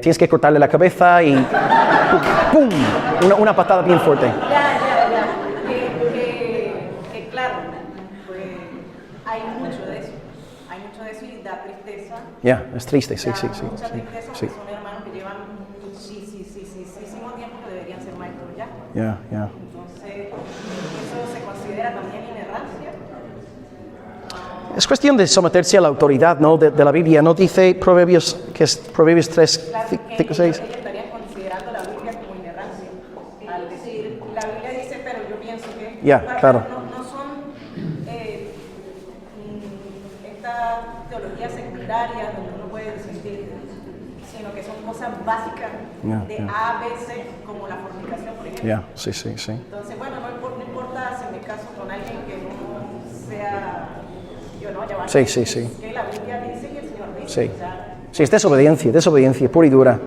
Tienes que cortarle la cabeza y ¡pum! Una patada bien fuerte. Ya. Que claro, pues hay mucho de eso. Hay mucho de eso y da tristeza. Ya, es triste, sí. Mucha tristeza Sí. porque son hermanos que llevan muchísimo tiempo que deberían ser maestros ya. Ya. Entonces, ¿eso se considera también inerrancia? Es cuestión de someterse a la autoridad, ¿no? de la Biblia. ¿No dice Proverbios, que es Proverbios 3, Claro, 5, 6? ellos estarían considerando la Biblia como inerrancia. Al decir, la Biblia dice, pero yo pienso que... Ya, claro. No son estas teologías secundarias donde uno puede disentir, sino que son cosas básicas de A, B, C, como la fornicación, por ejemplo. Ya, sí. Entonces, bueno, no importa si me caso con alguien que no sea... Yo no, ya va. Sí. Que la Biblia dice y el Señor dice. Sí. O sea, Sí, es desobediencia, pura y dura.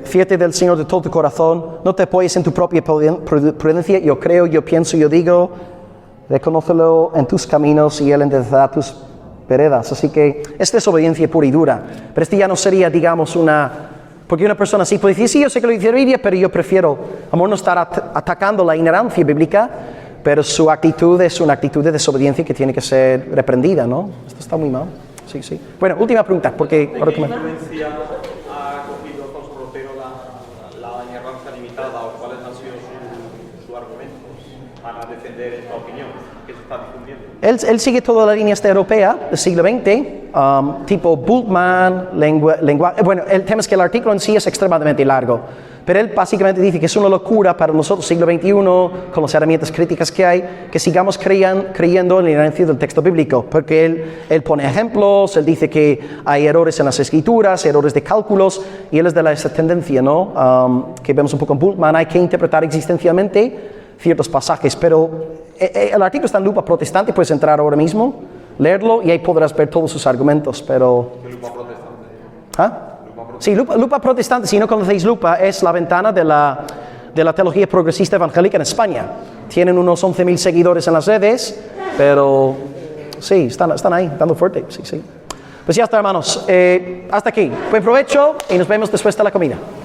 Fíjate del Señor de todo tu corazón, no te apoyes en tu propia prudencia, yo creo, yo pienso, yo digo, reconócelo en tus caminos y Él enderezará tus veredas. Así que es desobediencia pura y dura. Pero este ya no sería, digamos, porque una persona así puede decir, sí, yo sé que lo dice la Biblia, pero yo prefiero, amor, no estar atacando la inerrancia bíblica, pero su actitud es una actitud de desobediencia que tiene que ser reprendida, ¿no? Esto está muy mal. Sí. Bueno, última pregunta, porque... ¿De qué influencia ha cogido Alfonso Rotero la inerrancia limitada, o cuáles han sido sus argumentos para defender esta opinión que se está difundiendo? Él sigue toda la línea esta europea del siglo XX, tipo Bultmann, lenguaje... Bueno, el tema es que el artículo en sí es extremadamente largo, pero él básicamente dice que es una locura para nosotros, siglo XXI, con las herramientas críticas que hay, que sigamos creyendo en la inerrancia del texto bíblico, porque él pone ejemplos, él dice que hay errores en las escrituras, errores de cálculos, y él es de esa tendencia, ¿no? Que vemos un poco en Bultmann, hay que interpretar existencialmente ciertos pasajes, pero el artículo está en Lupa Protestante, puedes entrar ahora mismo, leerlo, y ahí podrás ver todos sus argumentos, pero... Lupa Protestante. ¿Ah? Sí, Lupa Protestante, si no conocéis Lupa, es la ventana de la teología progresista evangélica en España. Tienen unos 11.000 seguidores en las redes, pero sí, están ahí, dando fuerte, sí. Pues ya está, hermanos. Hasta aquí. Buen provecho y nos vemos después de la comida.